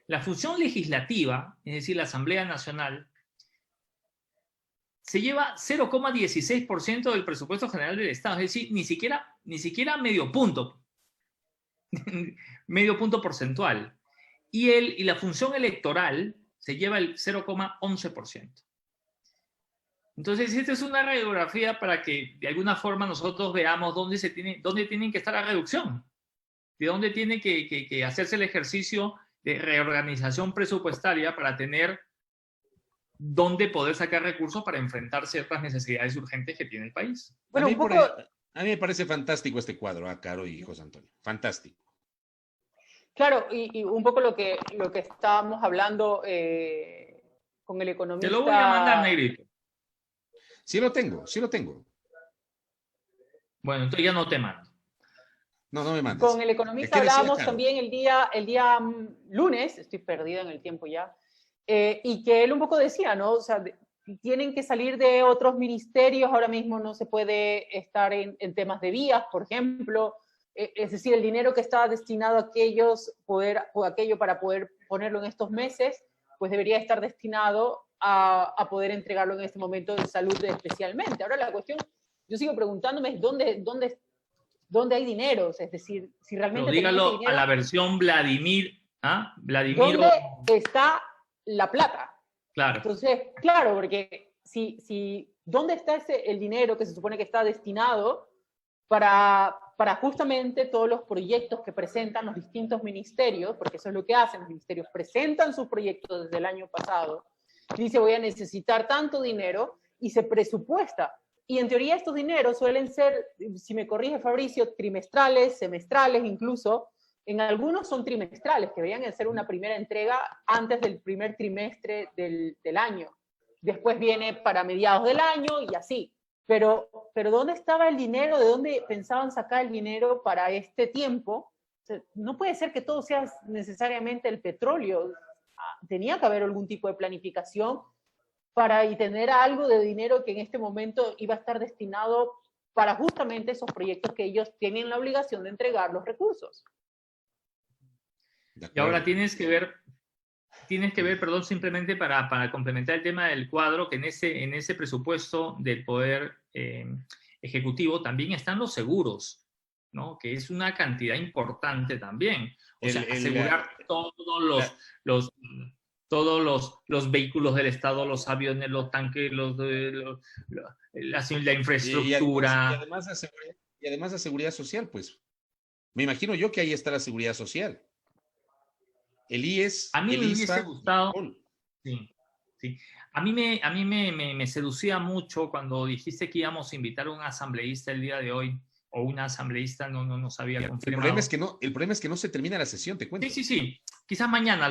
La función legislativa, es decir, la Asamblea Nacional, se lleva 0,16% del presupuesto general del Estado, es decir, ni siquiera medio punto porcentual. Y la función electoral se lleva el 0,11%. Entonces, esta es una radiografía para que de alguna forma nosotros veamos dónde tienen que estar la reducción, de dónde tiene que hacerse el ejercicio de reorganización presupuestaria para tener dónde poder sacar recursos para enfrentar ciertas necesidades urgentes que tiene el país.
Bueno,
a mí me parece fantástico este cuadro, Caro y José Antonio. Fantástico.
Claro, y un poco lo que estábamos hablando con el economista.
Te lo voy a mandar, Negrito.
Sí lo tengo.
Bueno, entonces ya no te mando.
No me mandes.
Con el economista hablábamos también el día lunes, estoy perdida en el tiempo ya, y que él un poco decía, ¿no? O sea, tienen que salir de otros ministerios, ahora mismo no se puede estar en temas de vías, por ejemplo, es decir, el dinero que está destinado a aquello para poder ponerlo en estos meses, pues debería estar destinado a poder entregarlo en este momento de salud especialmente. Ahora la cuestión, yo sigo preguntándome, es ¿dónde hay dinero? Es decir, si realmente...
Pero dígalo dinero, a la versión Vladimir.
¿Dónde está la plata?
Claro.
Entonces, claro, porque ¿dónde está el dinero que se supone que está destinado para justamente todos los proyectos que presentan los distintos ministerios? Porque eso es lo que hacen, los ministerios presentan sus proyectos desde el año pasado, dice voy a necesitar tanto dinero y se presupuesta. Y en teoría estos dineros suelen ser, si me corrige Fabricio, trimestrales, semestrales incluso. En algunos son trimestrales, que deberían ser una primera entrega antes del primer trimestre del año. Después viene para mediados del año y así. pero ¿dónde estaba el dinero? ¿De dónde pensaban sacar el dinero para este tiempo? O sea, no puede ser que todo sea necesariamente el petróleo. Tenía que haber algún tipo de planificación y tener algo de dinero que en este momento iba a estar destinado para justamente esos proyectos que ellos tienen la obligación de entregar los recursos.
Y ahora tienes que ver, perdón, simplemente para complementar el tema del cuadro, que en ese presupuesto del Poder Ejecutivo también están los seguros, ¿no? Que es una cantidad importante también. O sea, asegurar todos los vehículos del Estado, los aviones, los tanques, la infraestructura.
Y además de seguridad social, pues. Me imagino yo que ahí está la seguridad social. El IES,
a mí
el
me hubiese
ISPA,
gustado, sí, sí. A mí me seducía mucho cuando dijiste que íbamos a invitar a un asambleísta el día de hoy, o una asambleísta, no sabía confirmado.
El problema es que no se termina la sesión, te cuento.
Sí. Quizás mañana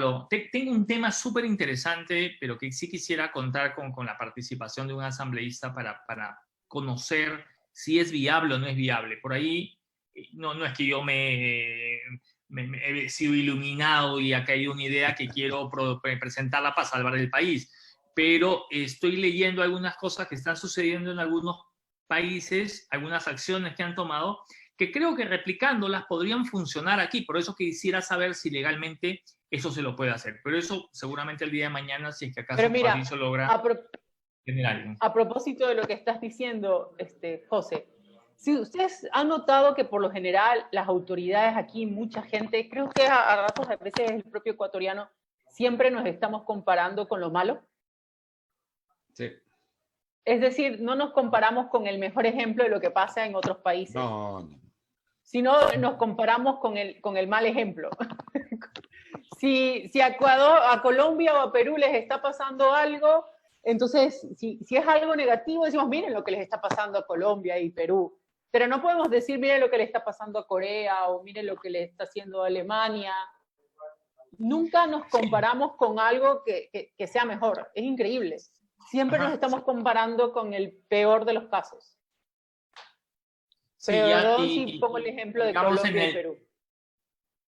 tengo un tema súper interesante, pero que sí quisiera contar con la participación de un asambleísta para conocer si es viable o no es viable. Por ahí, no es que yo me he sido iluminado y ha caído una idea que quiero presentarla para salvar el país, pero estoy leyendo algunas cosas que están sucediendo en algunos países, algunas acciones que han tomado, que creo que replicándolas podrían funcionar aquí. Por eso quisiera saber si legalmente eso se lo puede hacer. Pero eso seguramente el día de mañana, si es que acaso Fabricio logra generar.
A propósito de lo que estás diciendo, José, si ustedes han notado que por lo general las autoridades aquí, mucha gente, creo que a ratos a veces el propio ecuatoriano, siempre nos estamos comparando con lo malo.
Sí.
Es decir, no nos comparamos con el mejor ejemplo de lo que pasa en otros países.
No.
Sino nos comparamos con el mal ejemplo. Si a Ecuador, a Colombia o a Perú les está pasando algo, entonces si es algo negativo, decimos, miren lo que les está pasando a Colombia y Perú. Pero no podemos decir, miren lo que le está pasando a Corea o miren lo que le está haciendo a Alemania. Nunca nos comparamos con algo que sea mejor. Es increíble. Siempre nos estamos comparando con el peor de los casos. Pero sí pongo el ejemplo de Colombia y Perú.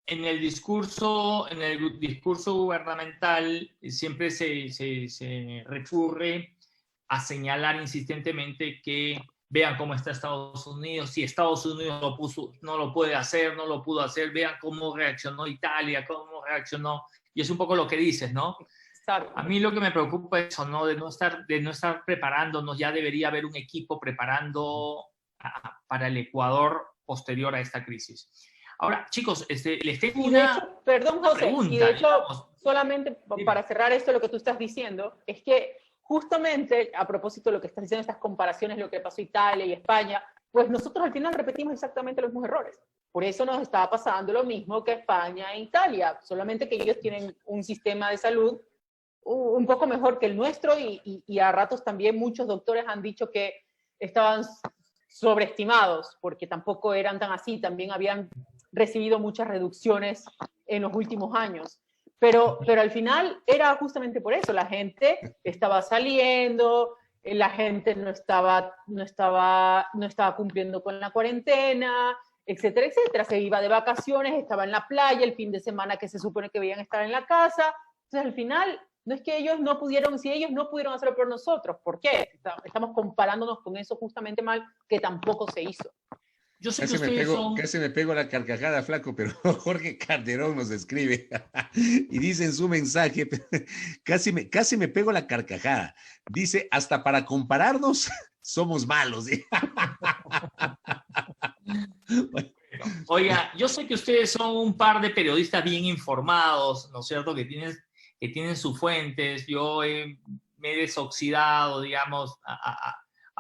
En el discurso gubernamental siempre se recurre a señalar insistentemente que vean cómo está Estados Unidos, si Estados Unidos no lo puede hacer, no lo pudo hacer, vean cómo reaccionó Italia, cómo reaccionó, y es un poco lo que dices, ¿no?
Exacto.
A mí lo que me preocupa es eso, ¿no? De no estar preparándonos, ya debería haber un equipo preparando para el Ecuador posterior a esta crisis. Ahora, chicos, les tengo
perdón, José,
pregunta,
y de hecho,
digamos,
solamente para cerrar esto, lo que tú estás diciendo, es que justamente a propósito de lo que estás diciendo, estas comparaciones, lo que pasó Italia y España, pues nosotros al final repetimos exactamente los mismos errores. Por eso nos está pasando lo mismo que España e Italia, solamente que ellos tienen un sistema de salud un poco mejor que el nuestro y a ratos también muchos doctores han dicho que estaban sobreestimados, porque tampoco eran tan así, también habían recibido muchas reducciones en los últimos años. Pero al final era justamente por eso, la gente estaba saliendo, la gente no estaba cumpliendo con la cuarentena, etcétera, etcétera. Se iba de vacaciones, estaba en la playa, el fin de semana que se supone que debían estar en la casa. Entonces al final no es que ellos no pudieron, si ellos no pudieron hacerlo por nosotros, ¿por qué? Estamos comparándonos con eso justamente mal, que tampoco se hizo.
Yo sé
casi me pego la carcajada, flaco, pero Jorge Calderón nos escribe y dice en su mensaje, casi me pego la carcajada. Dice, hasta para compararnos somos malos.
Bueno. Oiga, yo sé que ustedes son un par de periodistas bien informados, ¿no es cierto? Que tienen sus fuentes. Yo me he desoxidado, digamos,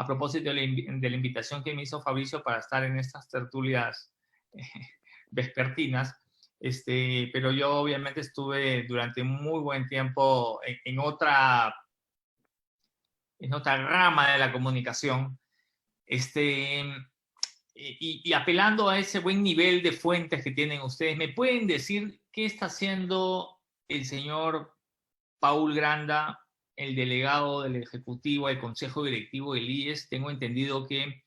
a propósito de la invitación que me hizo Fabricio para estar en estas tertulias vespertinas, pero yo obviamente estuve durante muy buen tiempo en otra rama de la comunicación, y apelando a ese buen nivel de fuentes que tienen ustedes, ¿me pueden decir qué está haciendo el señor Paul Granda el delegado del Ejecutivo, el Consejo Directivo del IES. Tengo entendido que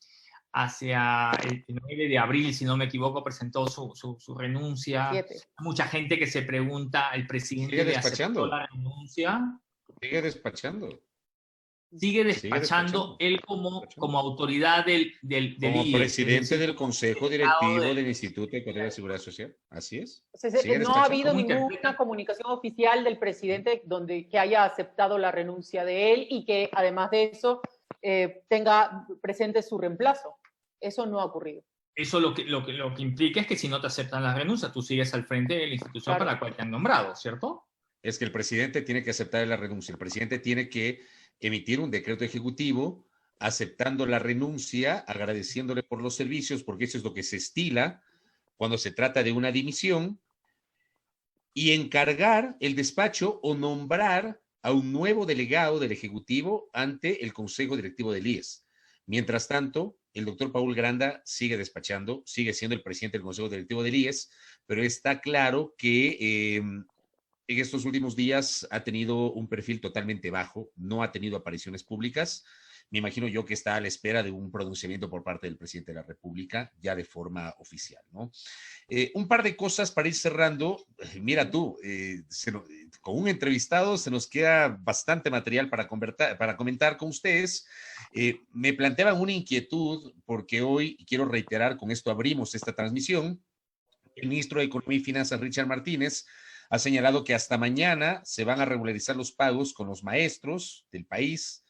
hacia el 9 de abril, si no me equivoco, presentó su renuncia.
7.
Mucha gente que se pregunta, ¿el presidente
Sigue
le aceptó
despachando.
la renuncia?
Sigue despachando.
Sigue despachando él como autoridad del
como
IES,
presidente del Consejo Directivo
del
del Instituto Ecuatoriano de Seguridad Social. Así es.
O sea,
Sigue
no ha habido
¿Cómo
ninguna
interpreta?
comunicación oficial del presidente que haya aceptado la renuncia de él y que además de eso tenga presente su reemplazo. Eso no ha ocurrido.
Eso lo que implica es que si no te aceptan la renuncia, tú sigues al frente de la institución
Claro.
para la cual te han nombrado, ¿cierto?
Es que el presidente tiene que aceptar la renuncia. El presidente tiene que emitir un decreto ejecutivo aceptando la renuncia, agradeciéndole por los servicios, porque eso es lo que se estila cuando se trata de una dimisión, y encargar el despacho o nombrar a un nuevo delegado del Ejecutivo ante el Consejo Directivo del IES. Mientras tanto, el doctor Paul Granda sigue despachando, sigue siendo el presidente del Consejo Directivo del IES, pero está claro que en estos últimos días ha tenido un perfil totalmente bajo, no ha tenido apariciones públicas. Me imagino yo que está a la espera de un pronunciamiento por parte del presidente de la República, ya de forma oficial, ¿no? Un par de cosas para ir cerrando. Mira tú, con un entrevistado se nos queda bastante material para comentar con ustedes. Me planteaban una inquietud, porque hoy, y quiero reiterar, con esto abrimos esta transmisión, el ministro de Economía y Finanzas, Richard Martínez, ha señalado que hasta mañana se van a regularizar los pagos con los maestros del país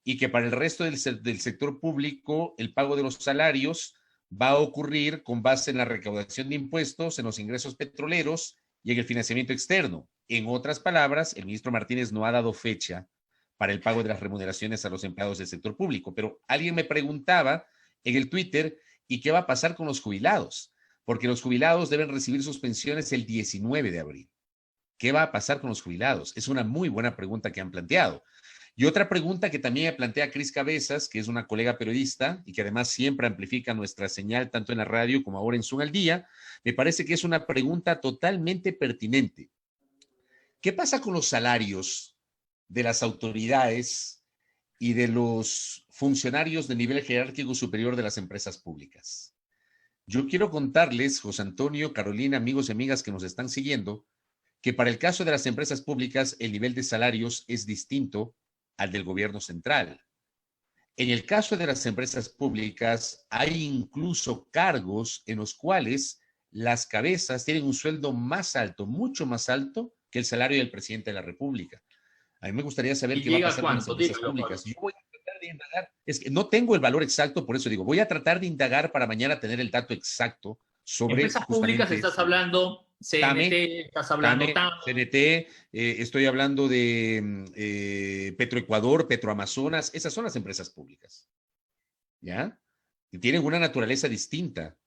y que para el resto del sector público el pago de los salarios va a ocurrir con base en la recaudación de impuestos, en los ingresos petroleros y en el financiamiento externo. En otras palabras, el ministro Martínez no ha dado fecha para el pago de las remuneraciones a los empleados del sector público, pero alguien me preguntaba en el Twitter, ¿y qué va a pasar con los jubilados? Porque los jubilados deben recibir sus pensiones el 19 de abril. ¿Qué va a pasar con los jubilados? Es una muy buena pregunta que han planteado. Y otra pregunta que también me plantea Cris Cabezas, que es una colega periodista y que además siempre amplifica nuestra señal tanto en la radio como ahora en Zoom al Día, me parece que es una pregunta totalmente pertinente. ¿Qué pasa con los salarios de las autoridades y de los funcionarios de nivel jerárquico superior de las empresas públicas? Yo quiero contarles, José Antonio, Carolina, amigos y amigas que nos están siguiendo, que para el caso de las empresas públicas el nivel de salarios es distinto al del gobierno central. En el caso de las empresas públicas hay incluso cargos en los cuales las cabezas tienen un sueldo más alto, mucho más alto que el salario del presidente de la República. A mí me gustaría saber qué va a pasar con las empresas públicas. Yo voy a tratar de indagar, es que no tengo el valor exacto, por eso digo, voy a tratar de indagar para mañana tener el dato exacto sobre
empresas públicas. Estás hablando CNT, estás hablando TAM.
CNT, estoy hablando de Petroecuador, Petroamazonas, esas son las empresas públicas, ¿ya? Y tienen una naturaleza distinta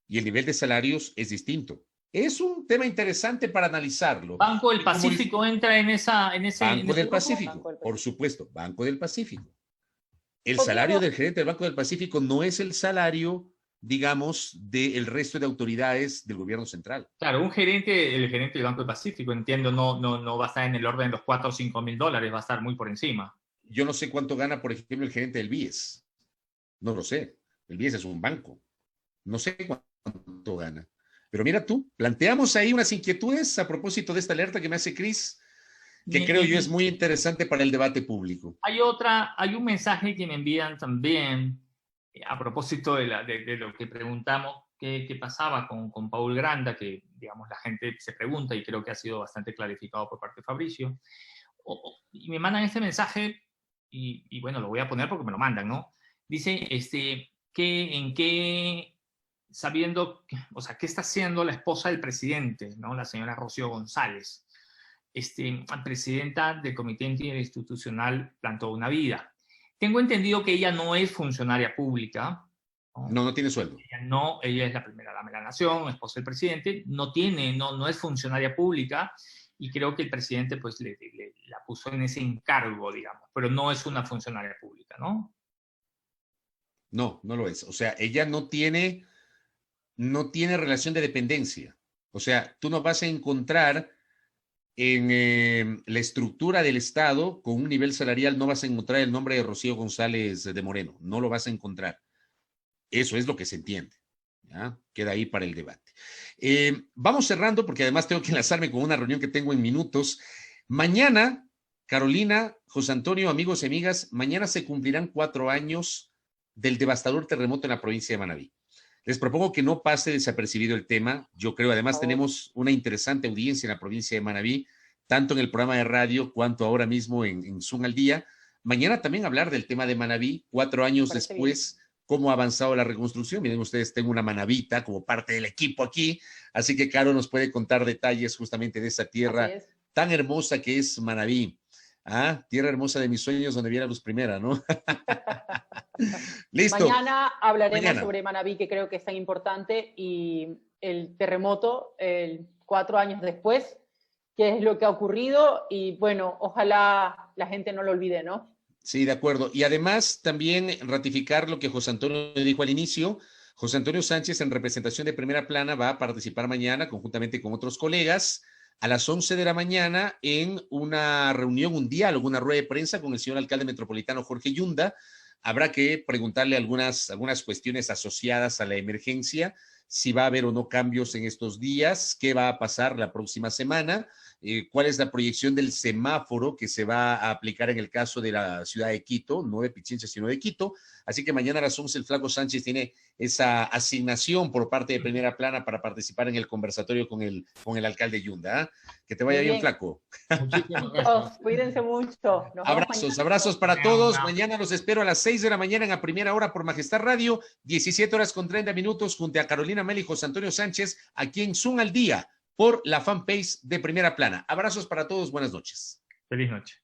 y el nivel de salarios es distinto. Es un tema interesante para analizarlo.
Banco del Pacífico entra en ese
Banco del
grupo.
Pacífico, por supuesto, Banco del Pacífico. El salario del gerente del Banco del Pacífico no es el salario, digamos, del resto de autoridades del gobierno central.
Claro, el gerente del Banco del Pacífico, entiendo, no va a estar en el orden de los 4 o 5 mil dólares, va a estar muy por encima.
Yo no sé cuánto gana, por ejemplo, el gerente del BIES. No lo sé. El BIES es un banco. No sé cuánto gana. Pero mira tú, planteamos ahí unas inquietudes a propósito de esta alerta que me hace Cris, que creo yo es muy interesante para el debate público.
Hay un mensaje que me envían también a propósito de lo que preguntamos, qué pasaba con Paul Granda, que digamos la gente se pregunta y creo que ha sido bastante clarificado por parte de Fabricio. Y me mandan este mensaje y bueno, lo voy a poner porque me lo mandan, ¿no? Dice, sabiendo, o sea, ¿qué está haciendo la esposa del presidente, ¿no? La señora Rocío González, presidenta del Comité Interinstitucional Plan Toda una Vida? Tengo entendido que ella no es funcionaria pública.
No tiene sueldo.
Ella es la primera dama de la nación, esposa del presidente, no es funcionaria pública y creo que el presidente pues la puso en ese encargo, digamos, pero no es una funcionaria pública, ¿no?
No lo es. O sea, ella no tiene relación de dependencia. O sea, tú no vas a encontrar en la estructura del Estado, con un nivel salarial, no vas a encontrar el nombre de Rocío González de Moreno, no lo vas a encontrar. Eso es lo que se entiende. ¿Ya? Queda ahí para el debate. Vamos cerrando, porque además tengo que enlazarme con una reunión que tengo en minutos. Mañana, Carolina, José Antonio, amigos y amigas, mañana se cumplirán 4 años del devastador terremoto en la provincia de Manabí. Les propongo que no pase desapercibido el tema. Yo creo, además, tenemos una interesante audiencia en la provincia de Manabí, tanto en el programa de radio cuanto ahora mismo en Zoom al Día. Mañana también hablar del tema de Manabí, 4 años después. Bien. Cómo ha avanzado la reconstrucción. Miren ustedes, tengo una manabita como parte del equipo aquí, así que Caro nos puede contar detalles justamente de esa tierra tan hermosa que es Manabí. Ah, tierra hermosa de mis sueños donde viera luz primera, ¿no? Listo.
Mañana hablaremos sobre Manabí, que creo que es tan importante, y el terremoto, 4 años después, qué es lo que ha ocurrido, y bueno, ojalá la gente no lo olvide, ¿no?
Sí, de acuerdo. Y además también ratificar lo que José Antonio dijo al inicio. José Antonio Sánchez, en representación de Primera Plana, va a participar mañana conjuntamente con otros colegas a las 11 de la mañana en una reunión, un diálogo, una rueda de prensa con el señor alcalde metropolitano Jorge Yunda. Habrá que preguntarle algunas cuestiones asociadas a la emergencia, si va a haber o no cambios en estos días, qué va a pasar la próxima semana, cuál es la proyección del semáforo que se va a aplicar en el caso de la ciudad de Quito, no de Pichincha, sino de Quito. Así que mañana a las 11 el Flaco Sánchez tiene esa asignación por parte de Primera Plana para participar en el conversatorio con el alcalde Yunda. ¿Eh? Que te vaya bien, Flaco.
Cuídense mucho.
Abrazos para todos. Mañana los espero a las 6 de la mañana en la primera hora por Majestad Radio, 17:30 junto a Carolina Meli y José Antonio Sánchez, aquí en Zoom al Día, por la fanpage de Primera Plana. Abrazos para todos, buenas noches.
Feliz noche.